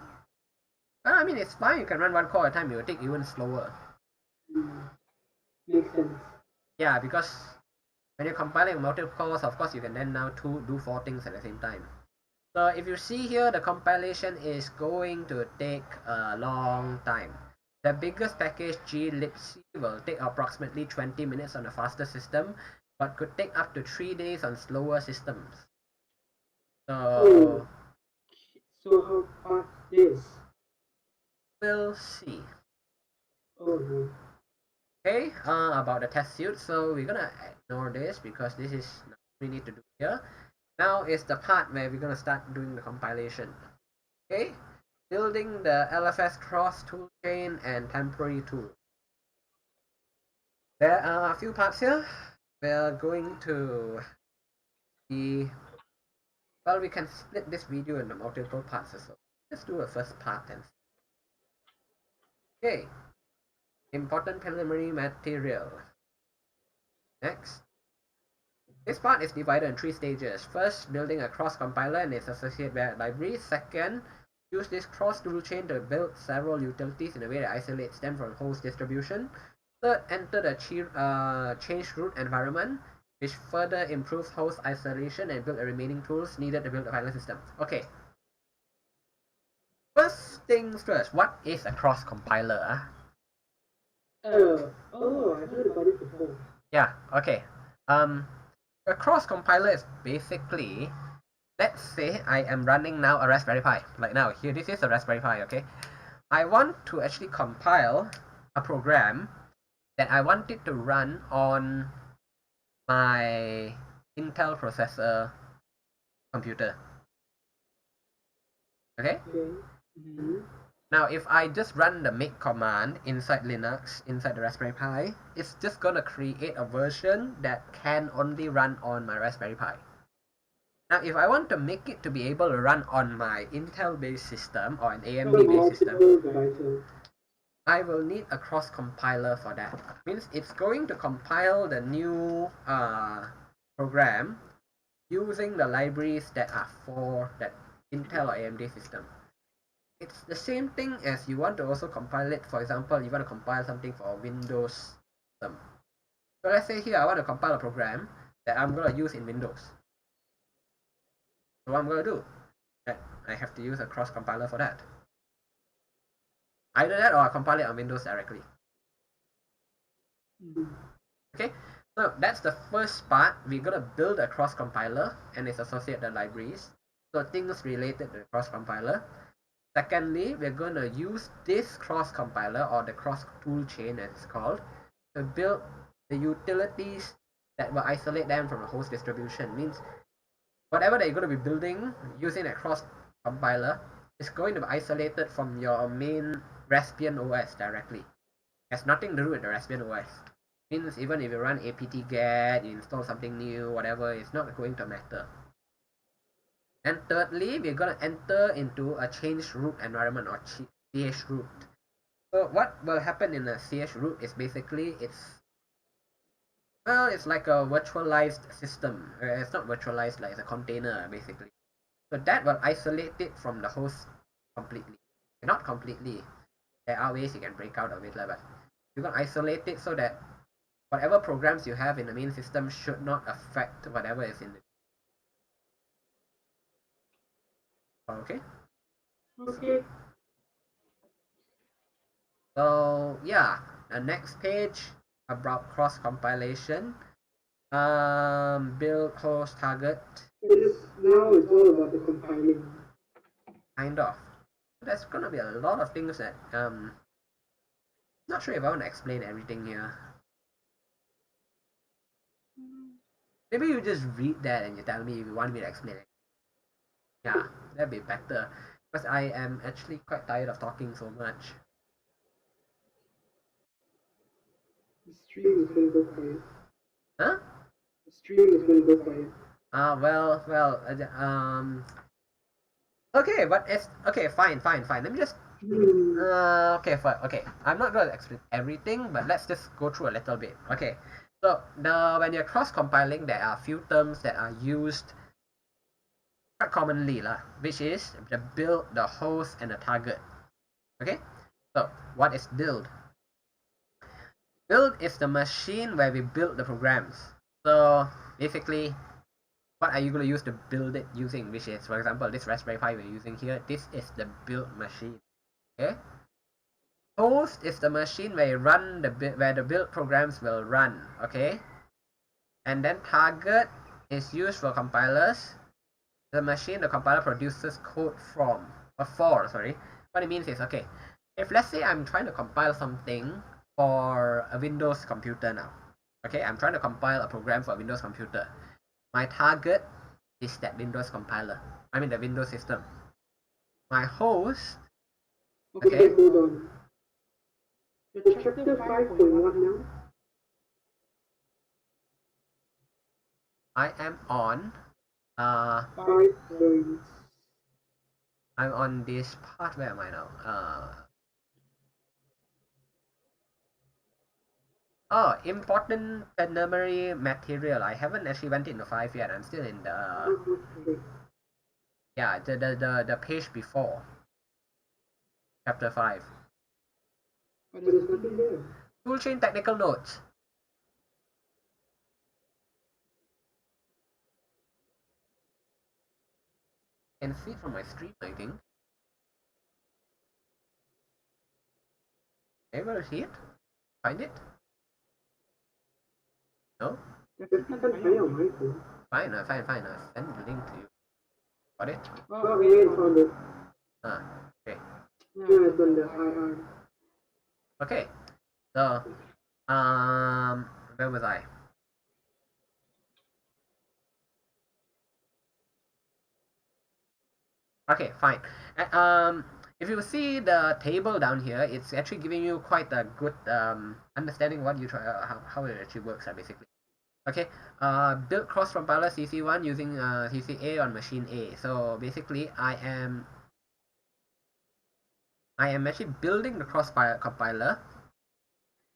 well, I mean, it's fine, you can run 1 core at a time, it will take even slower. Makes sense. Yeah, because when you're compiling multiple cores, of course, you can then now do 4 things at the same time. So if you see here, the compilation is going to take a long time. The biggest package, glibc, will take approximately 20 minutes on a faster system, but could take up to 3 days on slower systems. So how fast is? We'll see. Oh no. Okay, about the test suite, so we're gonna ignore this because this is not what we need to do here. Now is the part where we're gonna start doing the compilation. Okay, building the LFS cross toolchain and temporary tool. There are a few parts here. We're going to be, well, we can split this video into multiple parts as well. Let's do a first part then. Okay, important preliminary material. Next. This part is divided in 3 stages. First, building a cross compiler and its associated library. Second, use this cross toolchain to build several utilities in a way that isolates them from host distribution. Third, enter the change root environment, which further improves host isolation and build the remaining tools needed to build the final system. Okay. First things first, what is a cross compiler? I heard about it before. Yeah, okay. A cross compiler is basically, let's say I am running now a Raspberry Pi. Like now, here, this is a Raspberry Pi, okay? I want to actually compile a program that I want it to run on my Intel processor computer. Okay? Now, if I just run the make command inside Linux, inside the Raspberry Pi, it's just gonna create a version that can only run on my Raspberry Pi. Now, if I want to make it to be able to run on my Intel-based system or an AMD-based system, I will need a cross compiler for that. Means it's going to compile the new program using the libraries that are for that Intel or AMD system. It's the same thing as you want to also compile it. For example, you want to compile something for Windows system. So let's say here I want to compile a program that I'm going to use in Windows. So what I'm going to do, that I have to use a cross compiler for that. Either that or I compile it on Windows directly. Okay, so that's the first part. We're going to build a cross compiler and its associated libraries. So things related to the cross compiler. Secondly, we're going to use this cross compiler or the cross toolchain as it's called to build the utilities that will isolate them from the host distribution. Means whatever that you're going to be building using a cross compiler is going to be isolated from your main Raspbian OS directly. It has nothing to do with the Raspbian OS. Means even if you run apt-get, you install something new, whatever, it's not going to matter. And thirdly, we're going to enter into a change root environment or chroot. So what will happen in a chroot is basically it's like a virtualized system. It's not virtualized, like it's a container basically. So that will isolate it from the host completely. Not completely. There are ways you can break out of it, but you can isolate it so that whatever programs you have in the main system should not affect whatever is in it. Okay. So yeah, the next page about cross compilation. Build host target. Now it's all about the compiling. Kind of. There's gonna be a lot of things that not sure if I want to explain everything here. Maybe you just read that and you tell me if you want me to explain it. Yeah, that'd be better. Because I am actually quite tired of talking so much. The stream is going to go quiet. Huh? The stream is going to go quiet. Okay, but it's okay. Fine. Let me just. Okay. I'm not gonna explain everything, but let's just go through a little bit. Okay, so when you're cross compiling, there are a few terms that are used quite commonly, which is the build, the host, and the target. Okay, so what is build? Build is the machine where we build the programs. So basically, what are you going to use to build it using? Which is, for example, this Raspberry Pi we're using here. This is the build machine. Okay. Host is the machine where you run where the build programs will run. Okay. And then target is used for compilers. The machine the compiler produces code from or for. Sorry. What it means is, okay, if let's say I'm trying to compile something for a Windows computer now. Okay, I'm trying to compile a program for a Windows computer. My target is that Windows compiler. I mean the Windows system. My host. Okay, hold on. The chapter 5.1 now? I am on. 5. I'm on this part. Where am I now? Oh, important preliminary material. I haven't actually went into 5 yet. I'm still in the Okay. yeah the page before chapter 5. But there's nothing there. Toolchain technical notes. Can see it from my stream, I think. Able to see it? Find it? No? I can't find it on my phone. Fine, fine. I'll send the link to you. Got it? Oh, yeah, it's on the. Ah, okay. Yeah, it's on the IR. Okay. So, where was I? Okay, fine. If you see the table down here, it's actually giving you quite a good understanding what you try, how it actually works, basically. Okay, build cross compiler CC1 using CCA on machine A. So basically, I am actually building the cross compiler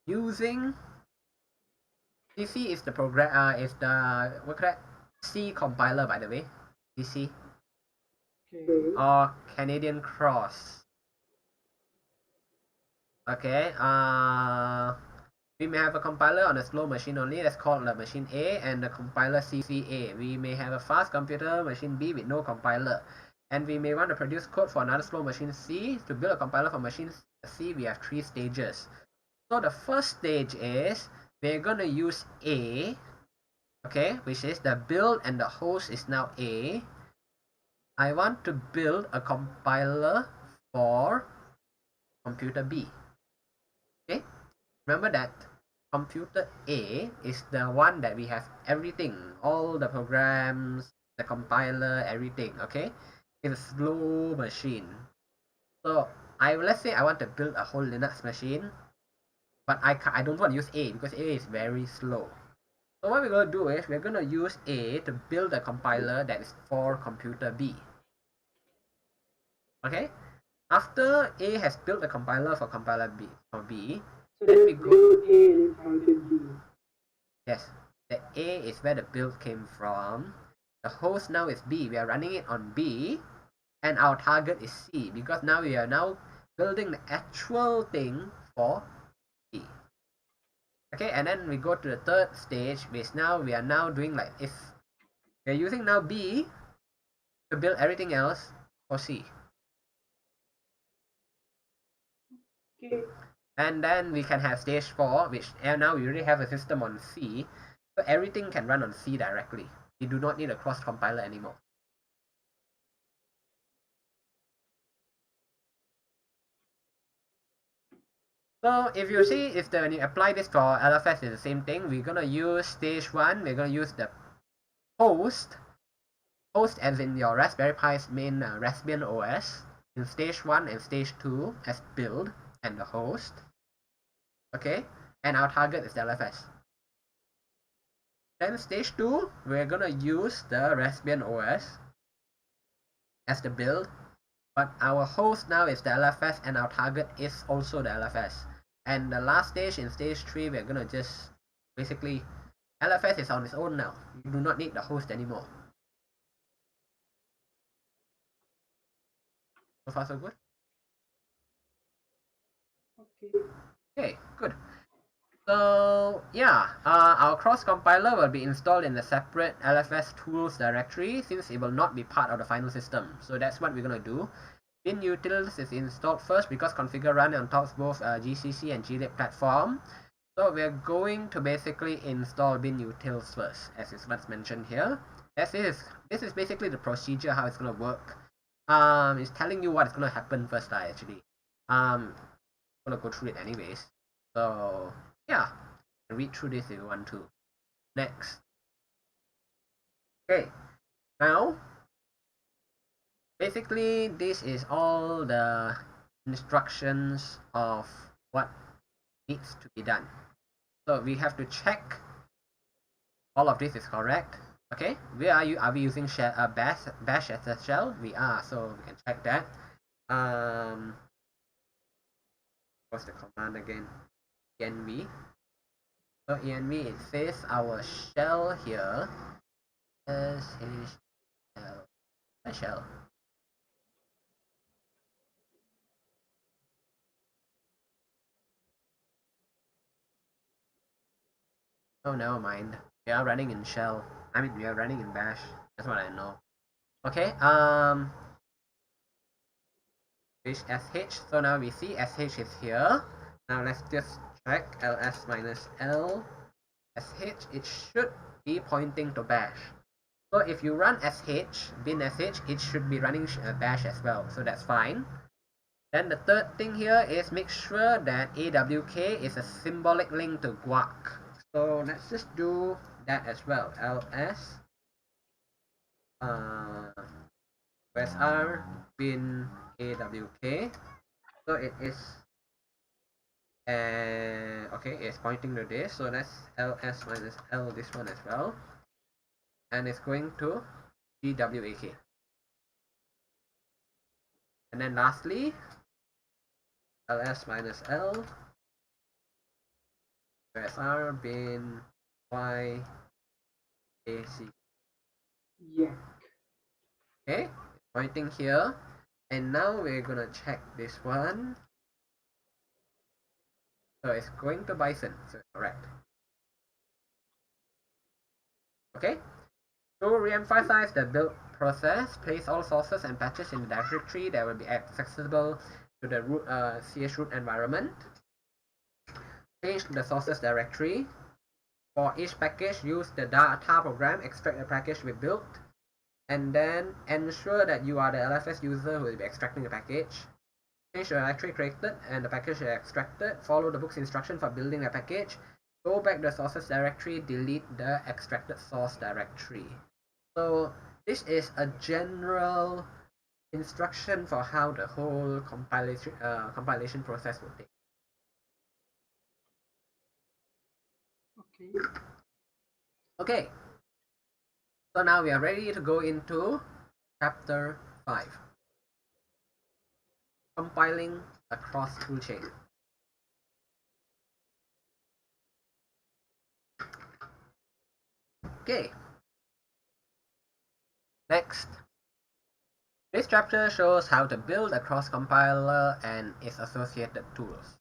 using CC is the program is the what that C compiler, by the way, CC Okay. or Canadian Cross. Okay, we may have a compiler on a slow machine only, that's called the machine A, and the compiler CCA. We may have a fast computer, machine B, with no compiler. And we may want to produce code for another slow machine C. To build a compiler for machine C, we have 3 stages. So the first stage is, we're going to use A, okay, which is the build and the host is now A. I want to build a compiler for computer B. Okay, remember that computer A is the one that we have everything, all the programs, the compiler, everything. Okay, it's a slow machine. So let's say I want to build a whole Linux machine, but I don't want to use A because A is very slow. So what we're going to do is we're going to use A to build a compiler that is for computer B. Okay, after A has built the compiler for compiler B, So then there's we go. build A and function B. Yes, the A is where the build came from. The host now is B. We are running it on B, and our target is C because now we are now building the actual thing for B. Okay, and then we go to the third stage, which now we are now doing like if we're using now B to build everything else for C. Okay. And then we can have stage 4, which now we already have a system on C, so everything can run on C directly. We do not need a cross compiler anymore. So if you see, when you apply this for LFS, it's the same thing. We're gonna use stage 1. We're gonna use the host as in your Raspberry Pi's main Raspbian OS in stage 1 and stage 2 as build and the host. Okay, and our target is the LFS. Then stage 2, we're gonna use the Raspbian OS as the build, but our host now is the LFS and our target is also the LFS. And the last stage, in stage 3, we're gonna just basically, LFS is on its own now. You do not need the host anymore. So far so good? Okay. Okay, good. So yeah, our cross compiler will be installed in a separate LFS tools directory since it will not be part of the final system. So that's what we're gonna do. Binutils is installed first because configure run on top of both GCC and glib platform. So we're going to basically install binutils first, as is what's mentioned here. This is basically the procedure how it's gonna work. It's telling you what's gonna happen first, actually. I'm gonna go through it anyways. So yeah, read through this if you want to. Next. Okay, now basically this is all the instructions of what needs to be done. So we have to check all of this is correct. Okay, are we using bash as a shell? We are, so we can check that. What's the command again? Env So env, it says our shell here is shell. Oh, never mind. We are running in shell. I mean, we are running in bash. That's what I know. Okay. Which sh? So now we see sh is here. Now let's just check ls minus l sh. It should be pointing to bash. So if you run sh bin sh, it should be running bash as well. So that's fine. Then the third thing here is make sure that awk is a symbolic link to guac. So let's just do that as well. ls usr bin awk. So it is okay, it's pointing to this. So that's ls minus l, this one as well, and it's going to gwak. And then lastly, ls minus l usr bin yac. Yeah. Okay, pointing here, and now we're gonna check this one. So it's going to bison, so it's correct. Okay, to re-emphasize the build process, place all sources and patches in the directory that will be accessible to the root, chroot environment. Change the sources directory. For each package, use the data program, extract the package we built, and then ensure that you are the LFS user who will be extracting the package. Change the directory created and the package extracted. Follow the book's instruction for building the package. Go back to the sources directory, delete the extracted source directory. So this is a general instruction for how the whole compilation process will take. Okay. Okay. So now we are ready to go into chapter 5. Compiling across toolchain. Okay. Next. This chapter shows how to build a cross-compiler and its associated tools.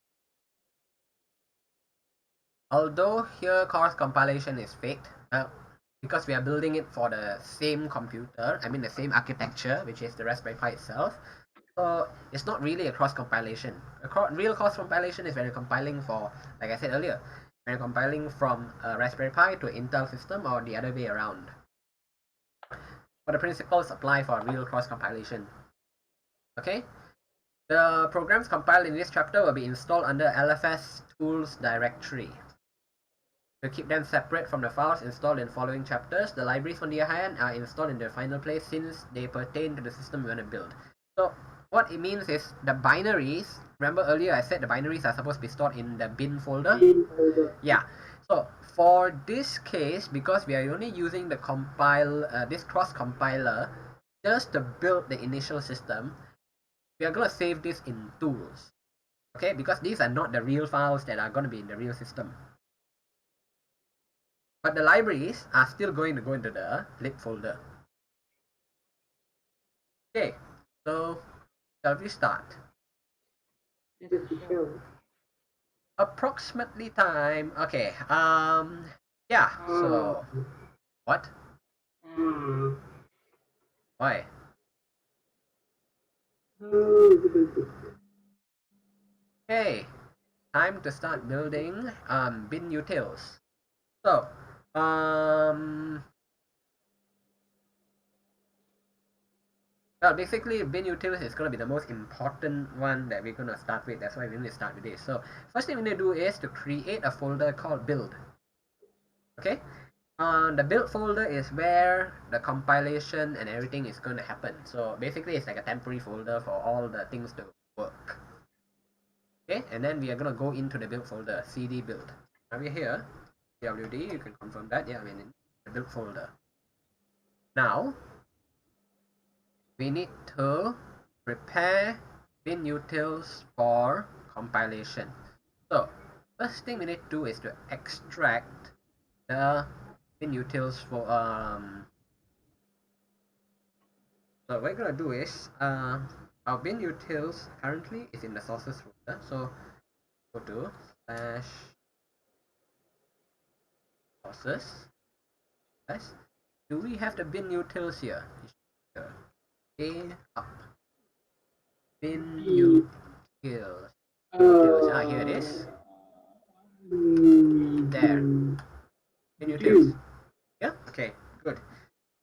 Although here cross compilation is faked, because we are building it for the same computer, I mean the same architecture, which is the Raspberry Pi itself, so it's not really a cross compilation. Real cross compilation is when you're compiling for, like I said earlier, when you're compiling from a Raspberry Pi to an Intel system or the other way around. But the principles apply for real cross compilation. Okay? The programs compiled in this chapter will be installed under LFS tools directory. To keep them separate from the files installed in following chapters, the libraries on the other hand are installed in their final place since they pertain to the system you want to build. So what it means is the binaries, remember earlier I said the binaries are supposed to be stored in the bin folder? Yeah. So for this case, because we are only using the this cross compiler just to build the initial system, we are going to save this in tools. Okay, because these are not the real files that are going to be in the real system. But the libraries are still going to go into the lib folder. Okay, so shall we start? Yes, we shall. Approximately time. Okay. Yeah. So what? Why? Okay. Time to start building bin utils. So well, basically, bin utils is going to be the most important one that we're going to start with. That's why we need to start with this. So first thing we need to do is to create a folder called build. Okay. The build folder is where the compilation and everything is going to happen. So basically, it's like a temporary folder for all the things to work. Okay, and then we are going to go into the build folder, cd build. Now we're here, wd, you can confirm that. Yeah, I mean in the build folder. Now we need to prepare bin utils for compilation. So first thing we need to do is to extract the bin-utils for so what we're gonna do is our bin-utils currently is in the sources folder, so go to slash sources. Yes. Do we have the bin-utils here? A up. Bin-utils. Here it is. There. Bin-utils. Yeah? Okay, good.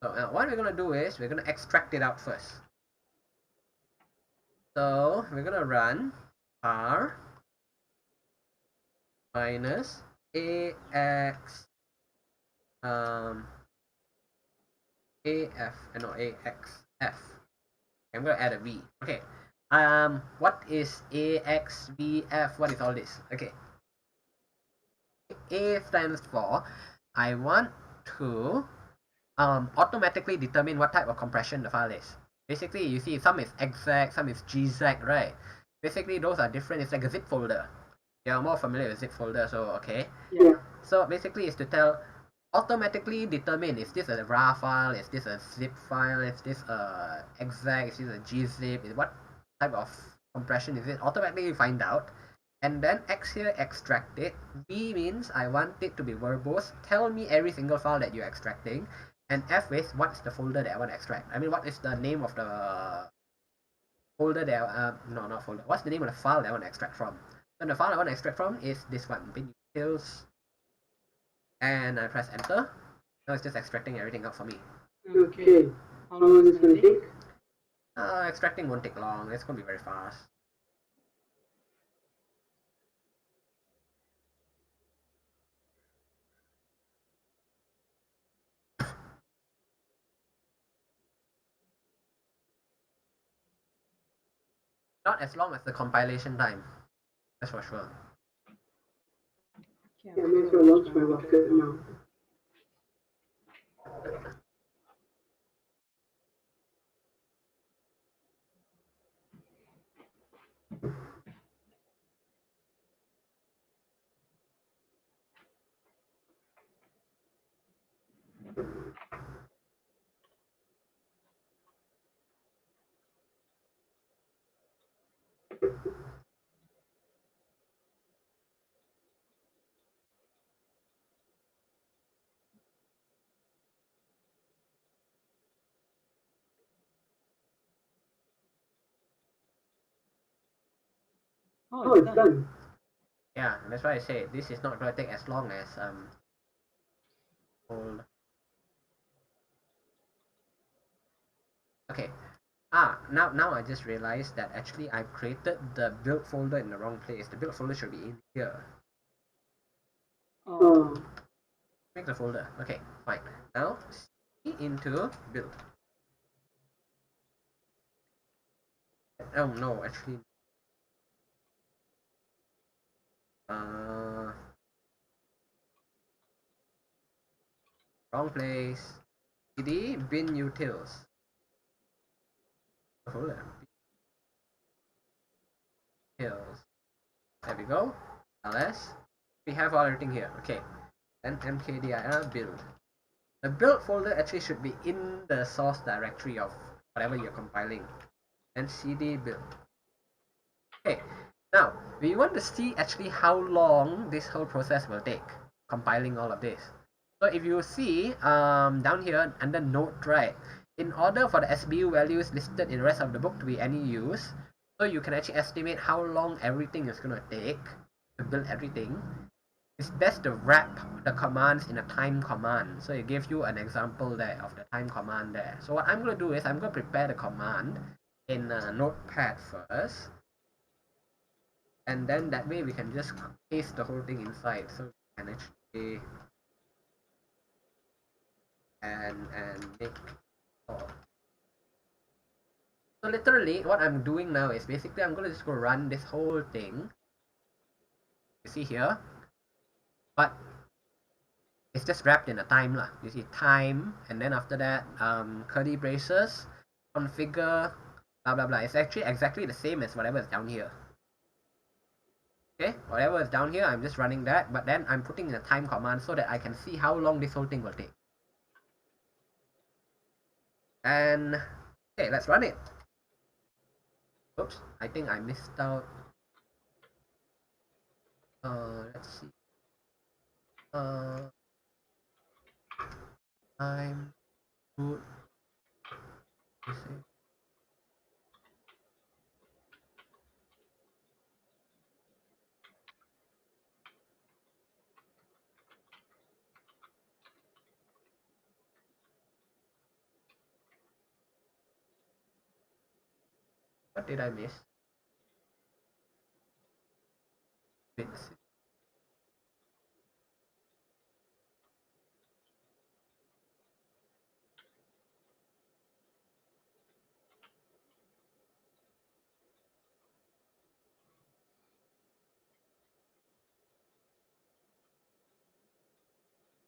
So now what we're gonna do is we're gonna extract it out first. So we're gonna run r minus ax axf. I'm gonna add a v. Okay. What is axvf? What is all this? Okay. A stands for I want to automatically determine what type of compression the file is. Basically, you see some is exec, some is gzec, right? Basically, those are different. It's like a zip folder. You're more familiar with zip folder, so okay. Yeah. So basically, it's to tell automatically determine is this a RAR file, is this a zip file, is this a exec, is this a gzip, what type of compression is it? Automatically find out. And then X here extract it. V means I want it to be verbose. Tell me every single file that you're extracting. And F is what's the folder that I want to extract. I mean, what is the name of the folder that no, not folder. What's the name of the file that I want to extract from? So the file I want to extract from is this one, bin-utils. And I press enter. Now it's just extracting everything out for me. Okay. How long is this gonna take? Extracting won't take long. It's gonna be very fast. Not as long as the compilation time. That's for sure. Yeah, I may as well launch my rocket now. Oh, it's done. Yeah, that's why I say this is not gonna take as long as hold. Okay. Now I just realized that actually I've created the build folder in the wrong place. The build folder should be in here. Oh. Make the folder. Okay, fine. Now C into build. Oh no, actually. Wrong place. cd bin-utils. Folder. Utils. There we go. ls. We have everything here. Okay. Then mkdir build. The build folder actually should be in the source directory of whatever you're compiling. And cd build. Okay, now we want to see actually how long this whole process will take, compiling all of this. So if you see down here under note, right, in order for the SBU values listed in the rest of the book to be any use, so you can actually estimate how long everything is going to take to build everything, it's best to wrap the commands in a time command. So it gives you an example there of the time command there. So what I'm going to do is I'm going to prepare the command in Notepad first. And then that way we can just paste the whole thing inside. So we can actually and make all. So literally what I'm doing now is basically I'm going to just go run this whole thing. You see here? But it's just wrapped in a time lah. You see time, and then after that curly braces, configure, blah blah blah. It's actually exactly the same as whatever is down here. Okay, whatever is down here, I'm just running that, but then I'm putting in a time command so that I can see how long this whole thing will take. And okay, let's run it. Oops, I think I missed out. Let's see. I'm good. Let's see. What did I miss? Bits.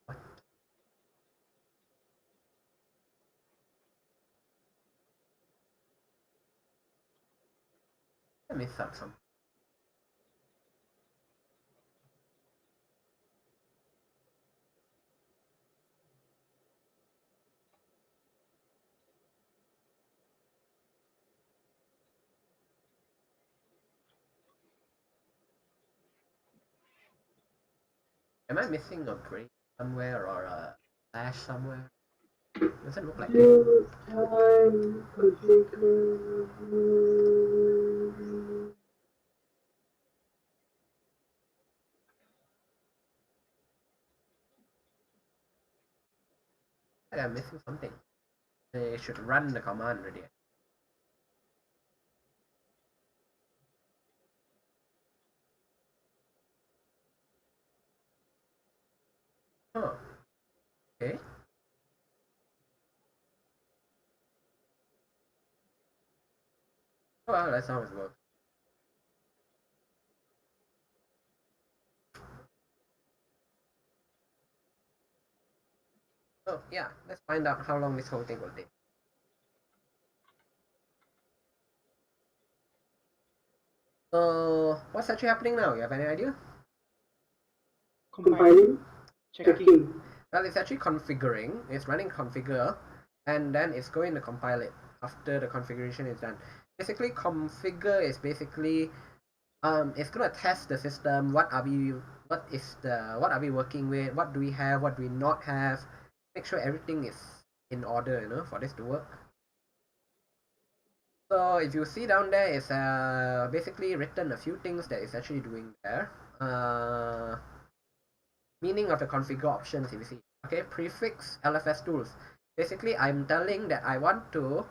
What? I missed out some. Am I missing a break somewhere or a slash somewhere? Doesn't look like it. View time configure. I'm missing something. I should run the command already. Oh, okay. Oh, well, that's how it works. So yeah, let's find out how long this whole thing will take. So what's actually happening now? You have any idea? Compiling, checking. Well, it's actually configuring. It's running configure, and then it's going to compile it after the configuration is done. Basically, configure is basically it's gonna test the system. What are we working with? What do we have? What do we not have? Make sure everything is in order, for this to work. So if you see down there, it's basically written a few things that it's actually doing there. Meaning of the configure options, if you see. Okay, prefix LFS tools. Basically, I'm telling that I want to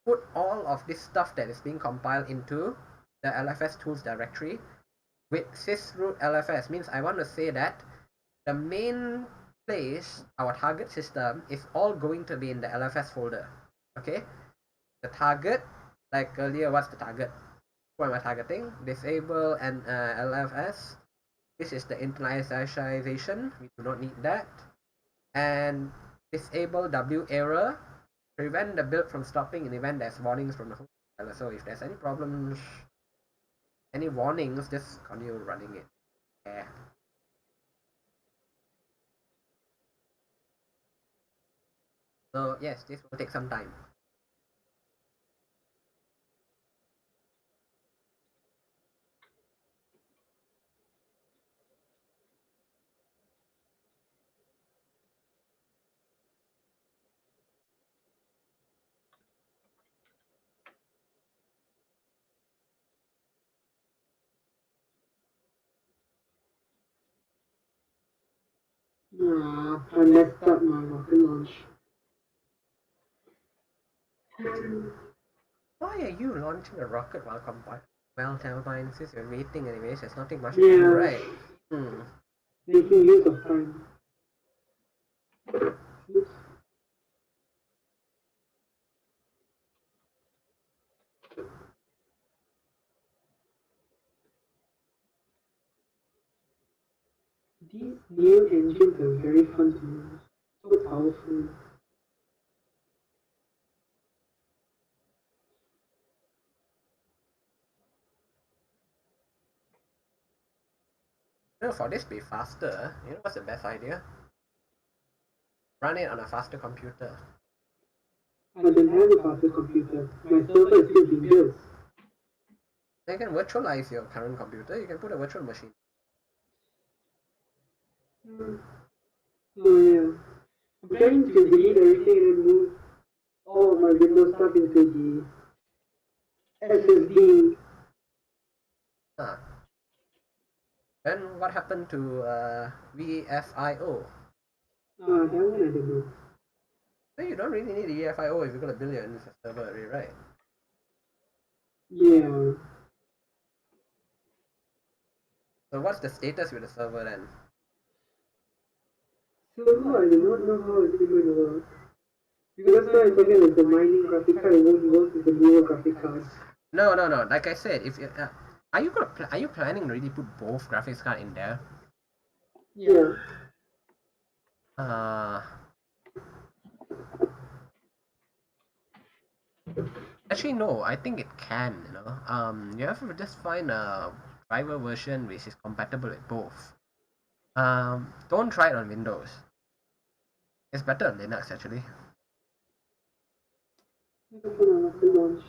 put all of this stuff that is being compiled into the LFS tools directory with sysroot LFS. Means I want to say that the main place, our target system, is all going to be in the LFS folder. Okay, the target, like earlier, what's the target? What am I targeting? Disable and LFS. This is the internationalization. We do not need that. And disable W error. Prevent the build from stopping in the event there's warnings from the host. So if there's any problems, any warnings, just continue running it. Yeah. So yes, this will take some time. Nah, I messed up my rocket launch. Why are you launching a rocket while compiling? Well, never mind, since you're waiting anyways, there's nothing much to do, right? Making use of time. Oops. These new engines are very fun to use. So powerful. For this to be faster, what's the best idea? Run it on a faster computer. I don't have a faster computer. My server is still being built. You can virtualize your current computer. You can put a virtual machine. Oh yeah. I'm trying to delete everything and move all of my Windows stuff into the SSD. Huh. Then what happened to VFIO? That one I don't know. So you don't really need VFIO if you're gonna build your own server array, right? Yeah. So what's the status with the server then? So I do not know how it's going to work. Because now I'm talking about the mining graphic card, it won't work with the newer graphic cards. No. Like I said, if are you planning to really put both graphics card in there? Yeah. Actually, no. I think it can. You have to just find a driver version which is compatible with both. Don't try it on Windows. It's better on Linux actually. Launch.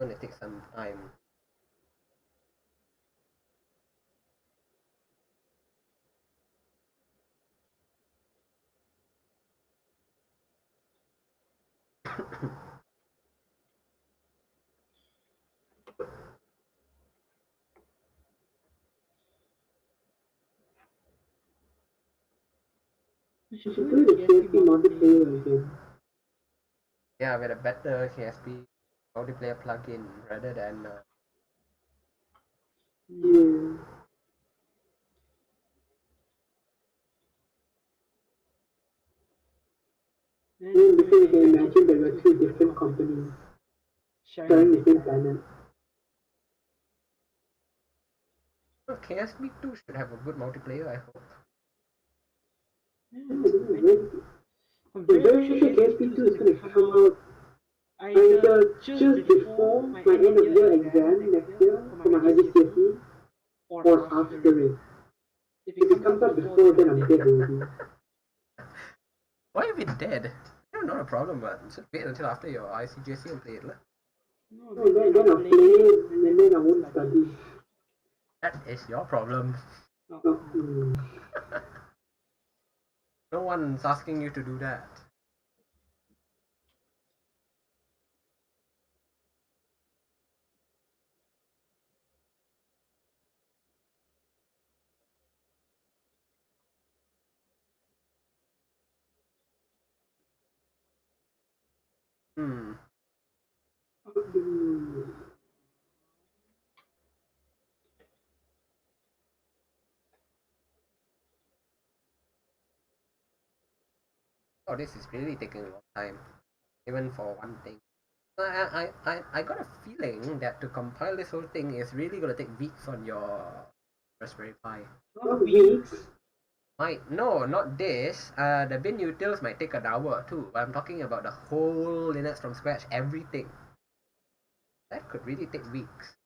Gonna take some time. You should play the KSP multiplayer again. Yeah, with a better KSP multiplayer plugin rather than Yeah. Then before you can imagine there were two different companies sharing the same planet. KSP 2 should have a good multiplayer, I hope. I'm very sure KSP 2 is going to come out either just before my end of year exam next year for my IGCSE or after it. If it comes out before, then I'm dead already. Why have it dead? Not a problem, but just wait until after your ICJC and play it. No, then I'll play it and then I won't study. That is your problem. No one's asking you to do that. Oh, this is really taking a long time, even for one thing. I got a feeling that to compile this whole thing is really gonna take weeks on your Raspberry Pi. Weeks? No, not this. The bin utils might take an hour or two, but I'm talking about the whole Linux from scratch, everything. That could really take weeks.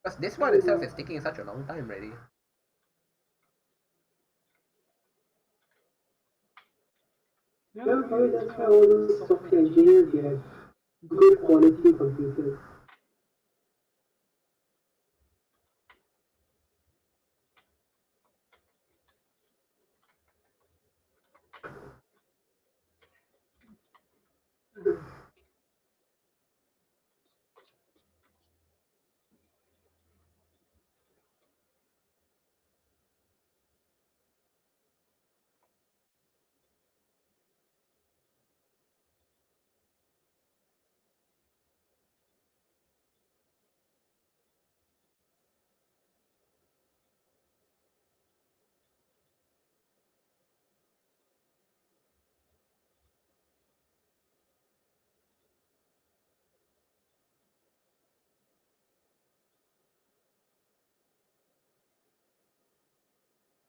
Because this one itself is taking such a long time already. Well, probably that's why all those software engineers get good quality computers.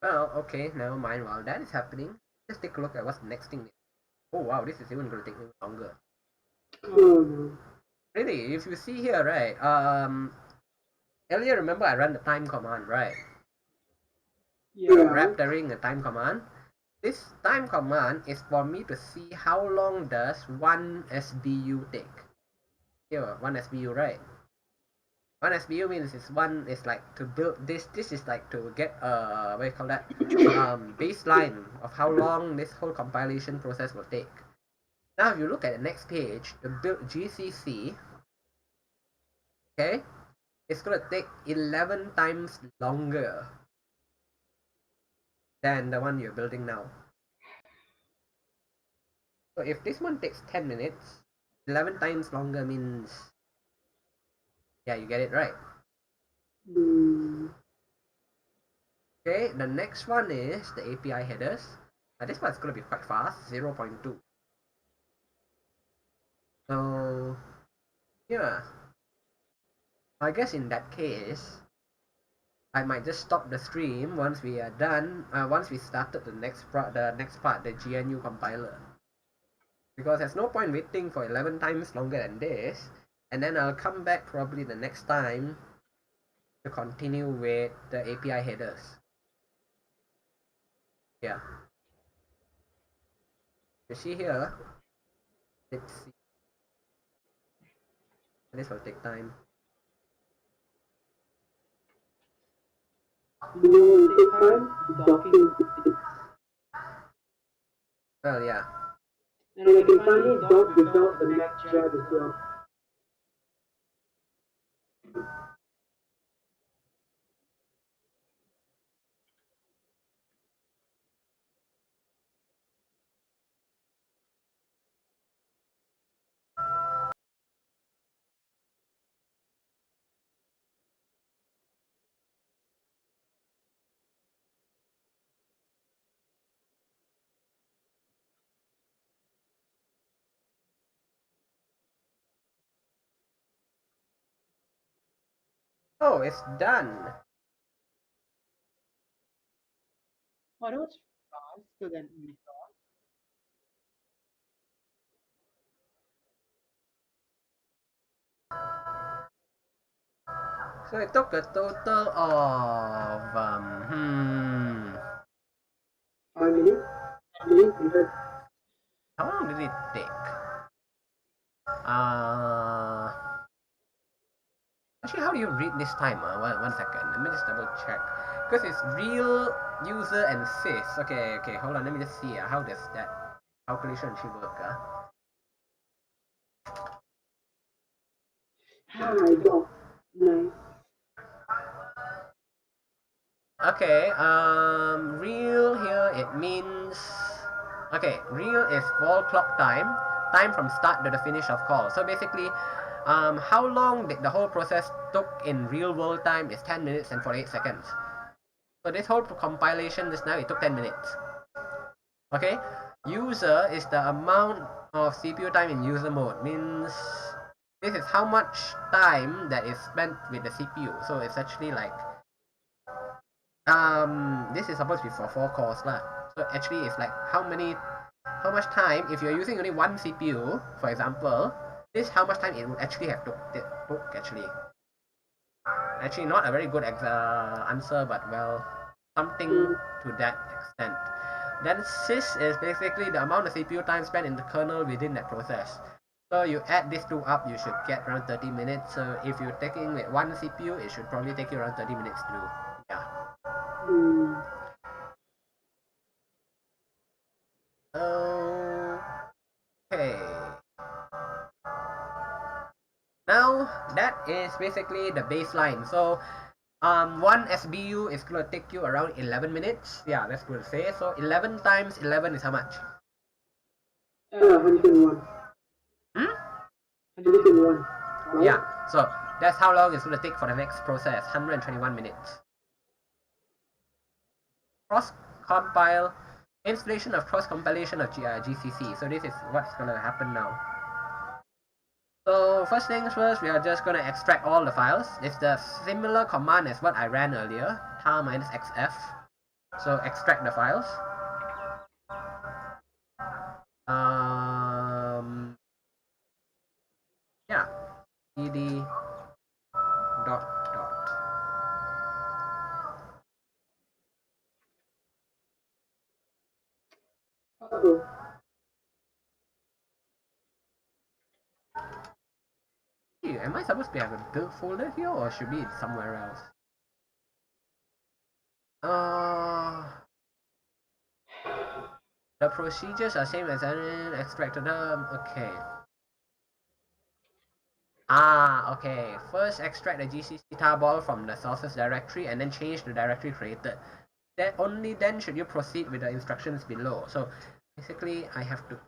Well, okay, never mind. While that is happening, let's take a look at what's the next thing. Oh wow, this is even going to take me longer. Oh no. Really, if you see here, right? Earlier, remember I ran the time command, right? Yeah. Raptoring a time command. This time command is for me to see how long does one SBU take. Here, one SBU, right? One SBU means is like to build this. This is like to get what do you call that? Baseline of how long this whole compilation process will take. Now, if you look at the next page, the build GCC, okay, it's gonna take 11 times longer than the one you're building now. So if this one takes 10 minutes, 11 times longer means, yeah, you get it right. Mm. Okay, the next one is the API headers. This one's gonna be quite fast, 0.2. So, yeah, I guess in that case, I might just stop the stream once we are done. Once we started the next part, the GNU compiler, because there's no point waiting for 11 times longer than this, and then I'll come back probably the next time to continue with the API headers. Yeah. You see here, let's see. This will take time. You know, take time docking. Well, yeah. And I can finally dock without the Mac drive as well. Oh, it's done. Oh, that was faster than we thought. So it took a total of 5 minutes? Minutes? how long did it take? Uh, Actually, how do you read this timer? One second. Let me just double check. Because it's real user and sys. Okay, hold on. Let me just see. How does that calculation actually work? Ah, I got. Nice. Okay, real here it means, okay, real is wall clock time from start to the finish of call. So basically, how long the whole process took in real world time is 10 minutes and 48 seconds. So this whole compilation just now, it took 10 minutes. Okay, user is the amount of CPU time in user mode, means this is how much time that is spent with the CPU. So it's actually like, this is supposed to be for 4 cores lah. So actually it's like how much time, if you're using only one CPU, for example, this is how much time it would actually have took actually. Actually not a very good answer, but well, something to that extent. Then sys is basically the amount of CPU time spent in the kernel within that process. So you add these two up, you should get around 30 minutes. So if you're taking with one CPU, it should probably take you around 30 minutes to do. Yeah. Okay. Now that is basically the baseline. So one SBU is gonna take you around 11 minutes. Yeah, that's good to say. So 11 times 11 is how much? 101. Hmm? 101. Right? Yeah. So that's how long it's gonna take for the next process. 121 minutes. Cross compile, installation of cross compilation of GCC. So this is what's gonna happen now. So first things first, we are just gonna extract all the files. It's the similar command as what I ran earlier, tar -xf. So extract the files. Yeah, ed dot. Uh-oh. Hey, am I supposed to have a build folder here, or should be somewhere else? The procedures are same as an extracted them. Okay. Okay. First extract the GCC tarball from the sources directory and then change the directory created. Then only then should you proceed with the instructions below. So basically, I have to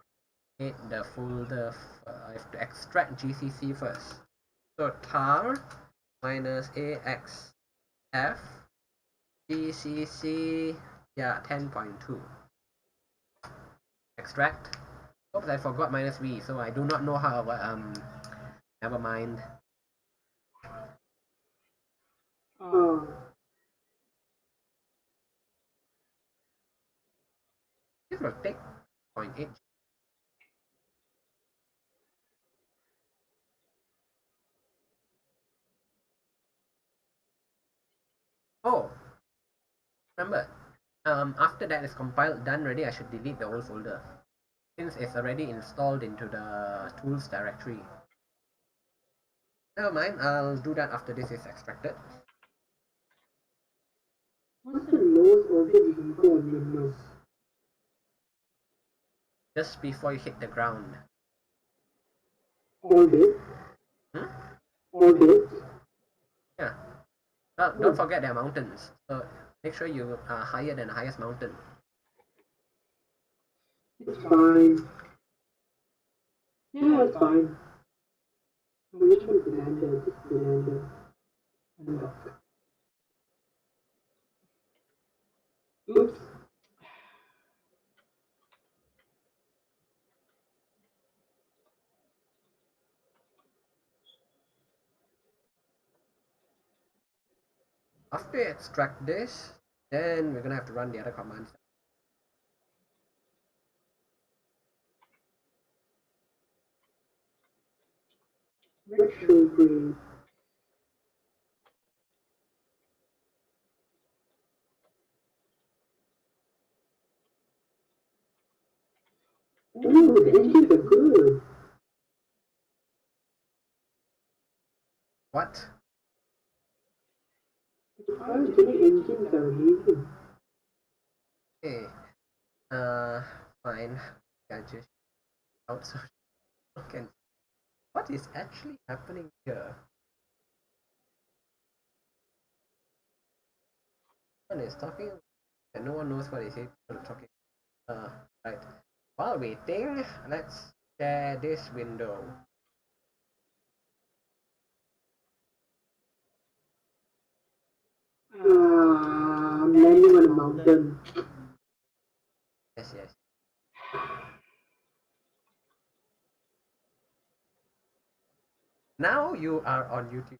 create the folder. I have to extract GCC first. So tar minus axf GCC 10.2. Extract. Oops, I forgot -v, so I do not know how. Never mind. This will take 0.8. Oh, remember. After that is compiled, done ready, I should delete the old folder, since it's already installed into the tools directory. Never mind, I'll do that after this is extracted. What's the lowest voltage you can go on Windows? Just before you hit the ground. All day? All day? Yeah. Well, don't forget there are mountains, so make sure you are higher than the highest mountain. It's fine. Yeah, it's fine. Which one's the lander? Just the lander. Unlock. Oops. After you extract this, then we're gonna have to run the other commands. Retrograde. Ooh, the engines are good. What? The cryogenic engines are amazing. Okay. Fine. I just outsource. Okay. What is actually happening here? One is talking, and no one knows what is talking. Right. While waiting, let's share this window. I'm landing on a mountain. Yes, yes. Now you are on YouTube.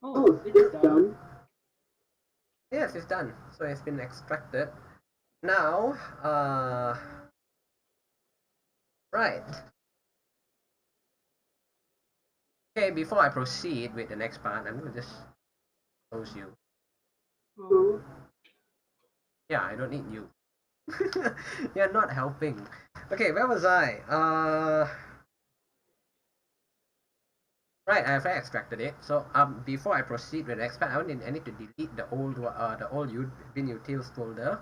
Oh, it's done. Yes, it's done. So it's been extracted. Now, right. Okay, before I proceed with the next part, I'm gonna just close you. Oh. Yeah, I don't need you. You're not helping. Okay, where was I? Right, I've extracted it. So before I proceed with the expand, I need to delete the old bin utils folder,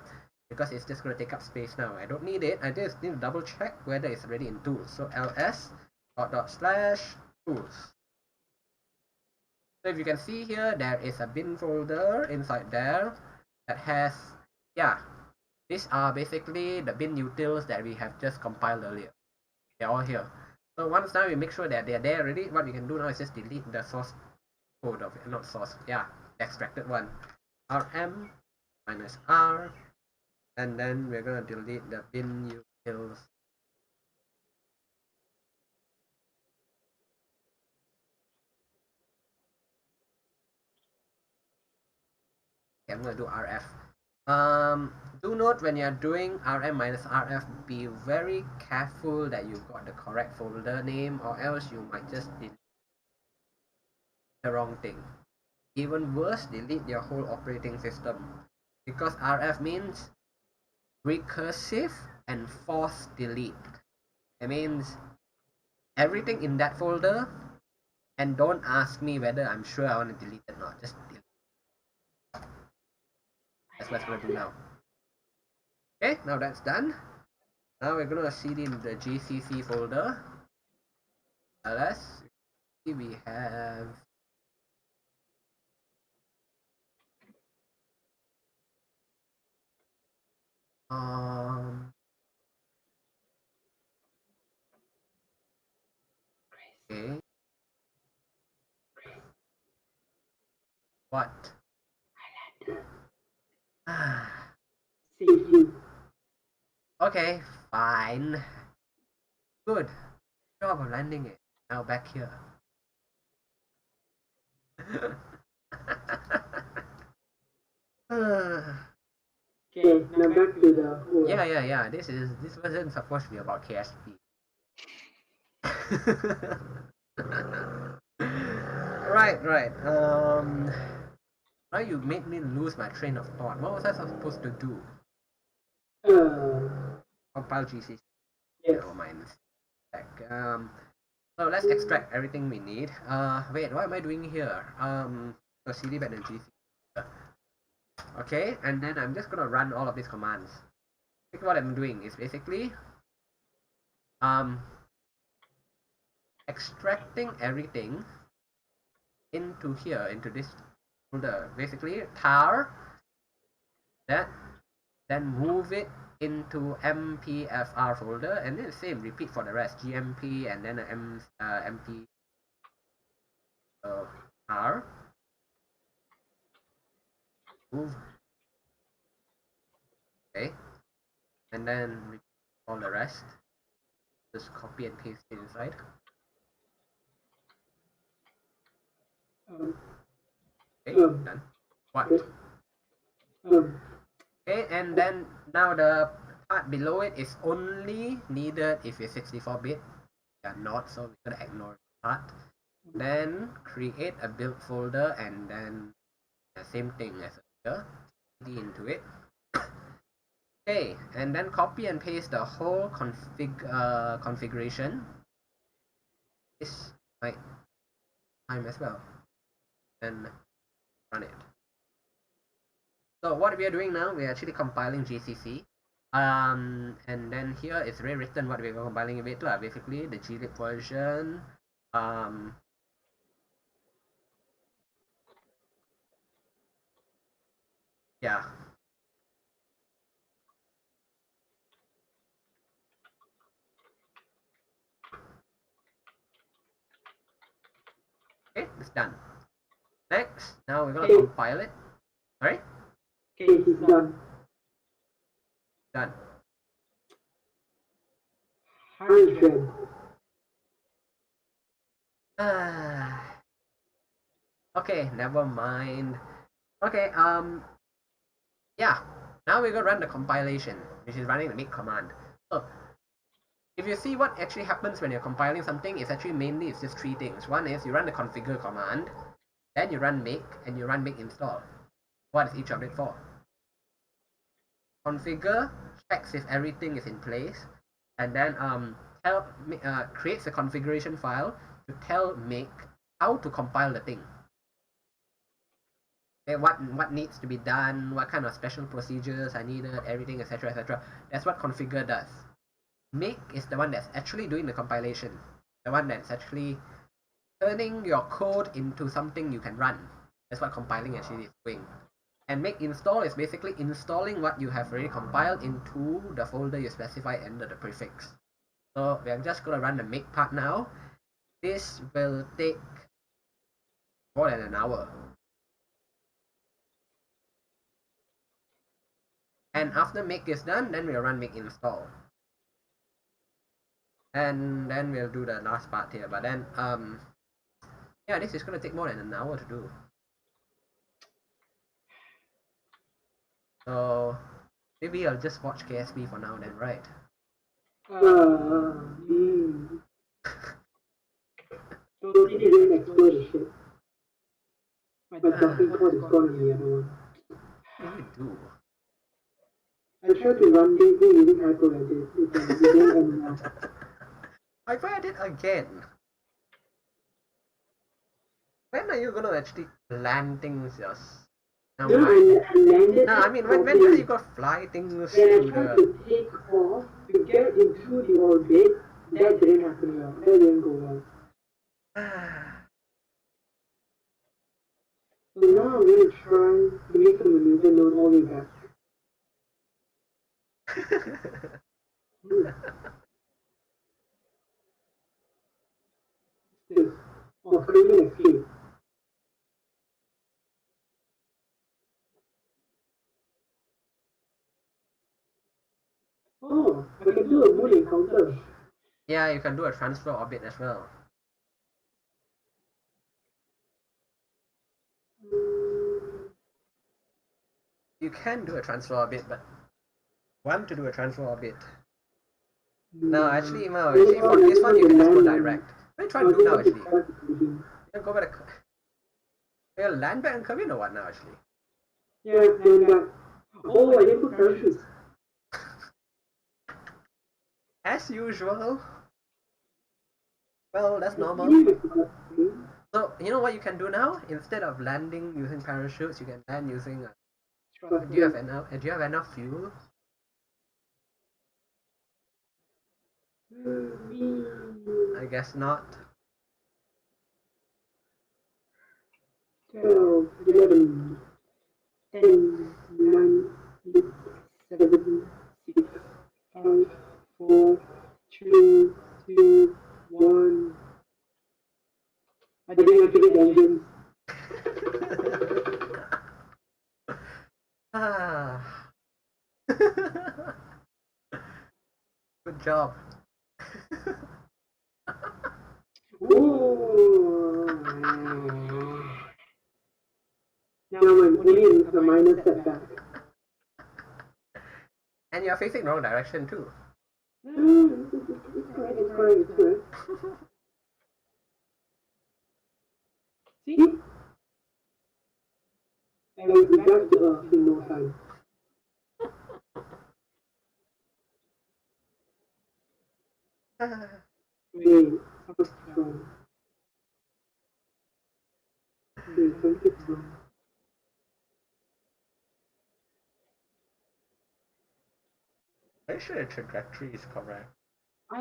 because it's just gonna take up space now. I don't need it. I just need to double check whether it's already in tools. So ls / tools. So if you can see here, there is a bin folder inside there that has, yeah, these are basically the bin utils that we have just compiled earlier. They're all here. So once now we make sure that they're there already, what we can do now is just delete the source code of it, not source, yeah, extracted one. rm -r and then we're gonna delete the bin utils. Okay, I'm gonna do RF. Do note when you're doing RM minus RF, be very careful that you got the correct folder name, or else you might just delete the wrong thing. Even worse, delete your whole operating system, because RF means recursive and force delete. It means everything in that folder, and don't ask me whether I'm sure I want to delete it or not. Just delete. That's what we're gonna do now. Okay, now that's done. Now we're gonna cd in the GCC folder. Let's see, we have okay. What? CC. Okay, fine. Good job of landing it. Now back here. Okay, now back to the whole. Yeah. This wasn't supposed to be about KSP. Right. Now you made me lose my train of thought. What was I supposed to do? Compile GCC. Yes. Never mind. So let's extract everything we need. Wait, what am I doing here? So cd back and GCC. Okay, and then I'm just gonna run all of these commands. I think what I'm doing is basically extracting everything into here, into this folder. Basically tar that, then move it into mpfr folder, and then same repeat for the rest. gmp and then mp tar, move, okay, and then repeat all the rest. Just copy and paste it inside. Okay, done. What? Okay, and then now the part below it is only needed if it's 64-bit. Yeah, not, so we're gonna ignore the part. Then create a build folder, and then the same thing as here, cd into it. Okay, and then copy and paste the whole configuration. This might time as well, and run it. So what we are doing now, we're actually compiling GCC. And then here it's rewritten what we're compiling with lah. Basically the glib version. Yeah. Okay, it's done. Next, now we're gonna compile it. Alright? Okay, it's done. Done. Hydrogen. Okay, never mind. Okay, yeah. Now we're gonna run the compilation, which is running the make command. So if you see what actually happens when you're compiling something, it's actually mainly it's just three things. One is you run the configure command, then you run make, and you run make install. What is each of it for? Configure checks if everything is in place, and then creates a configuration file to tell make how to compile the thing. Okay, what needs to be done, what kind of special procedures are needed, everything, etc. That's what configure does. Make is the one that's actually doing the compilation, the one that's actually turning your code into something you can run. That's what compiling actually is doing. And make install is basically installing what you have already compiled into the folder you specify under the prefix. So we are just going to run the make part now. This will take more than an hour. And after make is done, then we'll run make install. And then we'll do the last part here. But then, yeah, this is gonna take more than an hour to do. So maybe I'll just watch KSP for now then, right? Totally didn't explore the shit. My talking code is gone in the other one. What do you do? I tried to run this thing using HyperEdit. It didn't end well. HyperEdit again. When are you gonna actually land things just? No, No, I landed. no, I mean when you go fly things When I to tried the. to take off to get into the orbit, that didn't happen well. That didn't go well. So now I'm gonna try to make a maneuver known all the way back. This. Oh, Caribbean escape. Oh, I can do a moon encounter. Yeah, you can do a transfer orbit as well. You can do a transfer orbit, but want to do a transfer orbit. No, actually, no. Actually, for this one, you can just go direct. What are you trying to do now, actually? You can go back. You'll land back and come in or what now, actually? Yeah, land back. Oh, I didn't put parachutes. As usual. Well, that's normal. So, you know what you can do now? Instead of landing using parachutes, you can land using. Do you have enough? Do you have enough fuel? I guess not. 12, 11, 10, 9, 8, 7, 6, 5, 4, 3, 2, 1. I didn't activate the engines. Ah. Good job. Ooh. Now I'm only a minor setback. And you're facing the wrong direction too. It's correct. See? I will be back to Earth in no time. Wait, what's wrong? Wait, something's wrong. Are you sure the trajectory is correct? I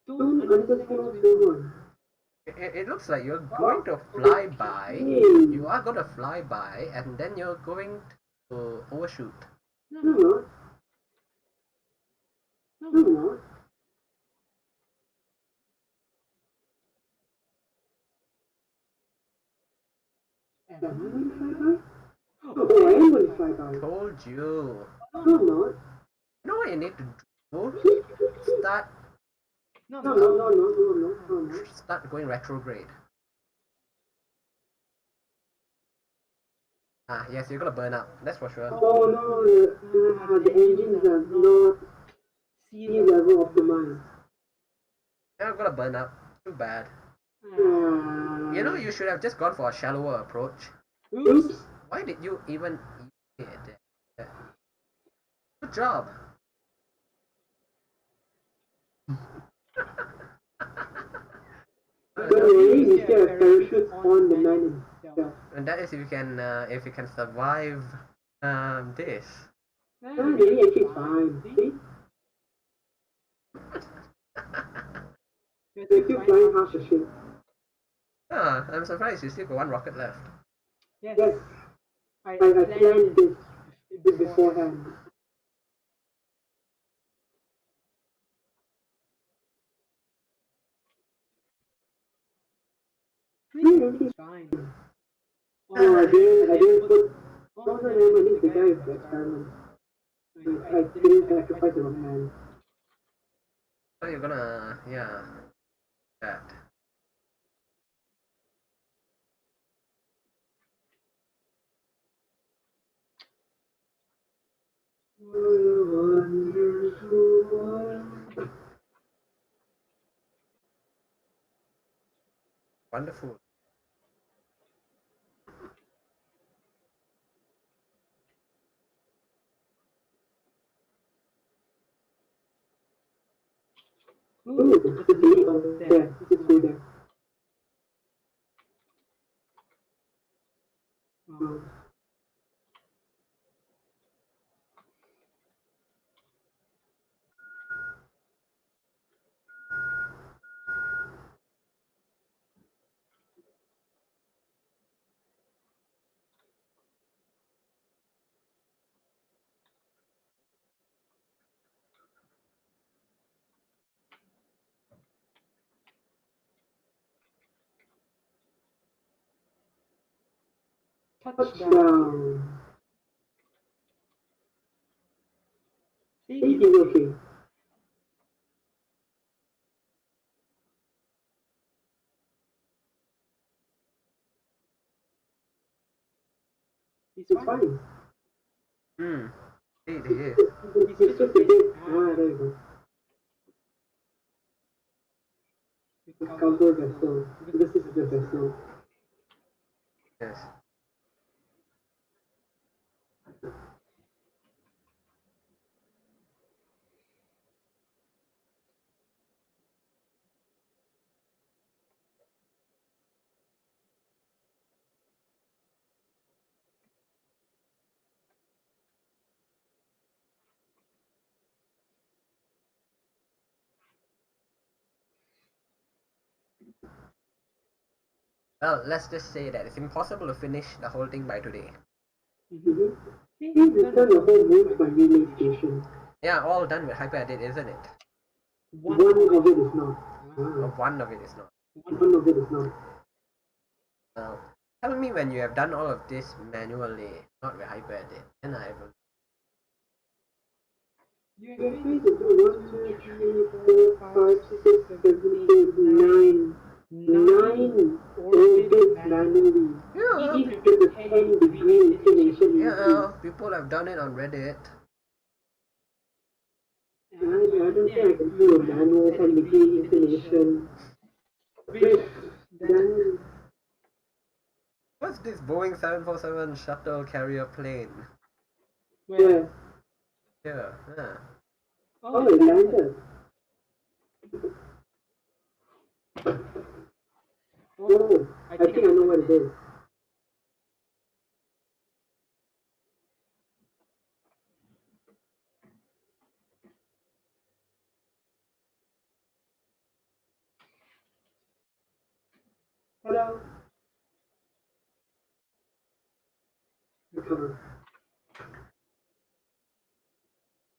don't understand what's going on. It looks like you're going to fly by. You are going to fly by, and then you're going to overshoot. No, I'm not. No, I'm not. Am I going to fly by? Oh, I am going to fly by. Told you. No, I'm not. You know what you need to do? Start No. start going retrograde. Ah, yes, you're gonna burn up. That's for sure. Oh no, the engines are not sea level optimized. You're gonna burn up. Too bad. You You know, you should have just gone for a shallower approach. Oops. Why did you even eat it? Good job. Don't worry, we still have parachutes on the man itself. And that is if you can survive this. No, really, actually fine. See? We're still flying half the ship. Ah, I'm surprised you still got one rocket left. Yes. I planned this beforehand. Everything's fine. Oh, I didn't put. Oh, no, I need the guy with the experiment. I didn't sacrifice a man. So you're gonna, yeah, that. Wonderful. Ooh, the delete over there. Just go there. Um, touchdown. See, he's okay. He's fine. Hmm. Indeed, he is. He's just a bit. Ah, there you go. Counter vessel. This is the vessel. Yes. Well, let's just say that it's impossible to finish the whole thing by today. Mm-hmm. Please return the whole room to my relay station. Yeah, all done with hyperedit, isn't it? One of it is not. Or one of it is not. One of it is not. Now, tell me when you have done all of this manually, not with hyperedit, then I will. You're free to do 1, 2, 3, 4, 5, 6, 7, 8, 9. 9 orbits manually. Yeah, Each with a 10-degree inclination. yeah, people have done it on Reddit. I don't think I can do a manual 10-degree inclination. Wait, then What's this Boeing 747 shuttle carrier plane? where? Yeah, yeah. Oh, it landed. Oh, I think I know what it is. Hello. Recover.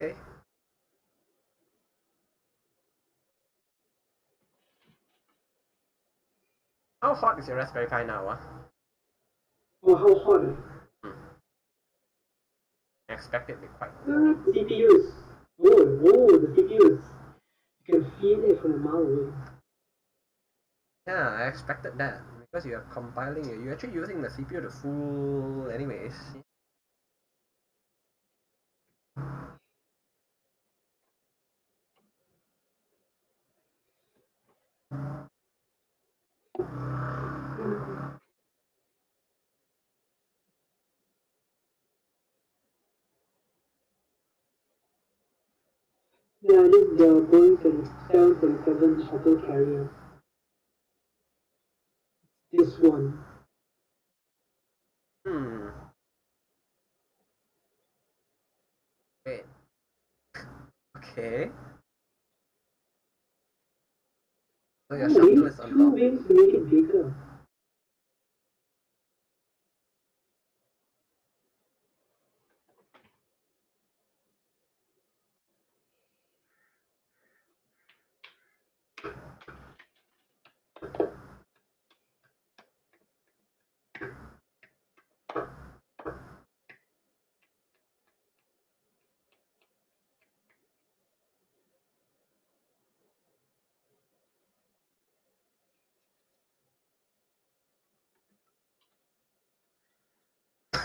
Okay. How hot is your Raspberry Pi now, Oh, how hot? I expect it to be quite. CPUs. Oh, the CPUs. You can feel it from a mile away. Yeah, I expected that because you are compiling it. You're actually using the CPU to full, anyways. Yeah, this is the Boeing 747 shuttle carrier. This one. Hmm. Wait. Okay. So your shuttle is on Two top. wings to make it bigger.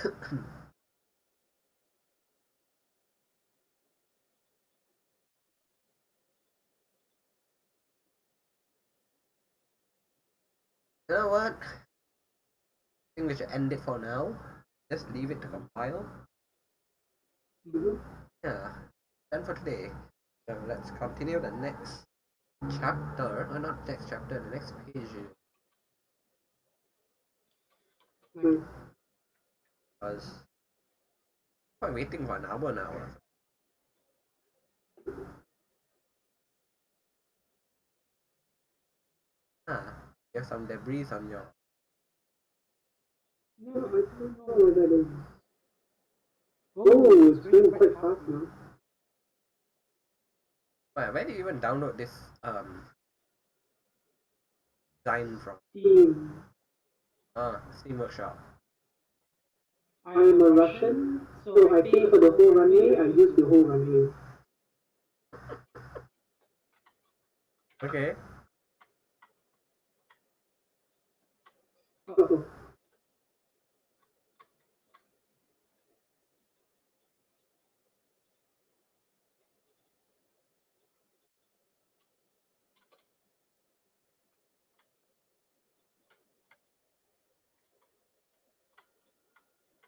You know what? I think we should end it for now. Just leave it to compile. Mhm. Yeah, done for today. So let's continue the next chapter, or not next chapter, the next page. Nice. Because I'm waiting for an hour now. Ah, you have some debris on your. No, I don't know what that is. Oh, it's going quite fast now. Where do you even download this design from? Steam. Steam Workshop. I'm a Russian, so I pay for the whole runway, I use the whole runway. Okay. Uh-oh.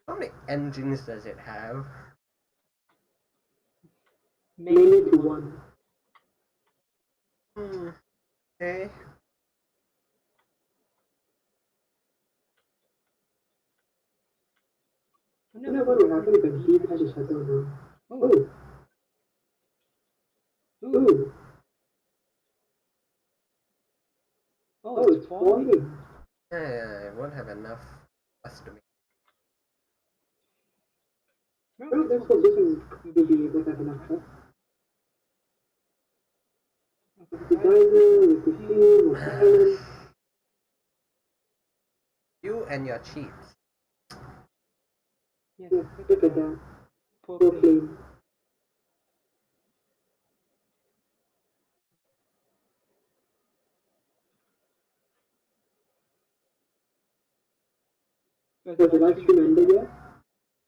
How many engines does it have? Many to one. Okay. I wonder what will happen if he touches the shuttle now. Oh. Ooh. Oh, it's falling. Yeah, it won't have enough us to make. Well, let's hope this one will be able to have enough trust. With the geyser, with the fuel, with the You and your cheats. Yes, look at that. Poor plane. Was the live stream ended yet?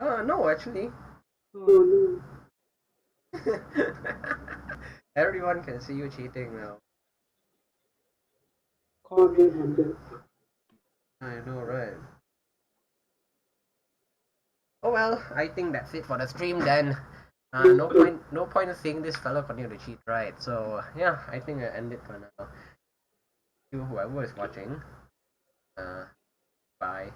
No, actually. Oh no. Everyone can see you cheating now. Coordinate handle. I know, right? Oh well, I think that's it for the stream then. No point of seeing this fellow continue to cheat, right? So yeah, I think I end it for now. You, whoever is watching, bye.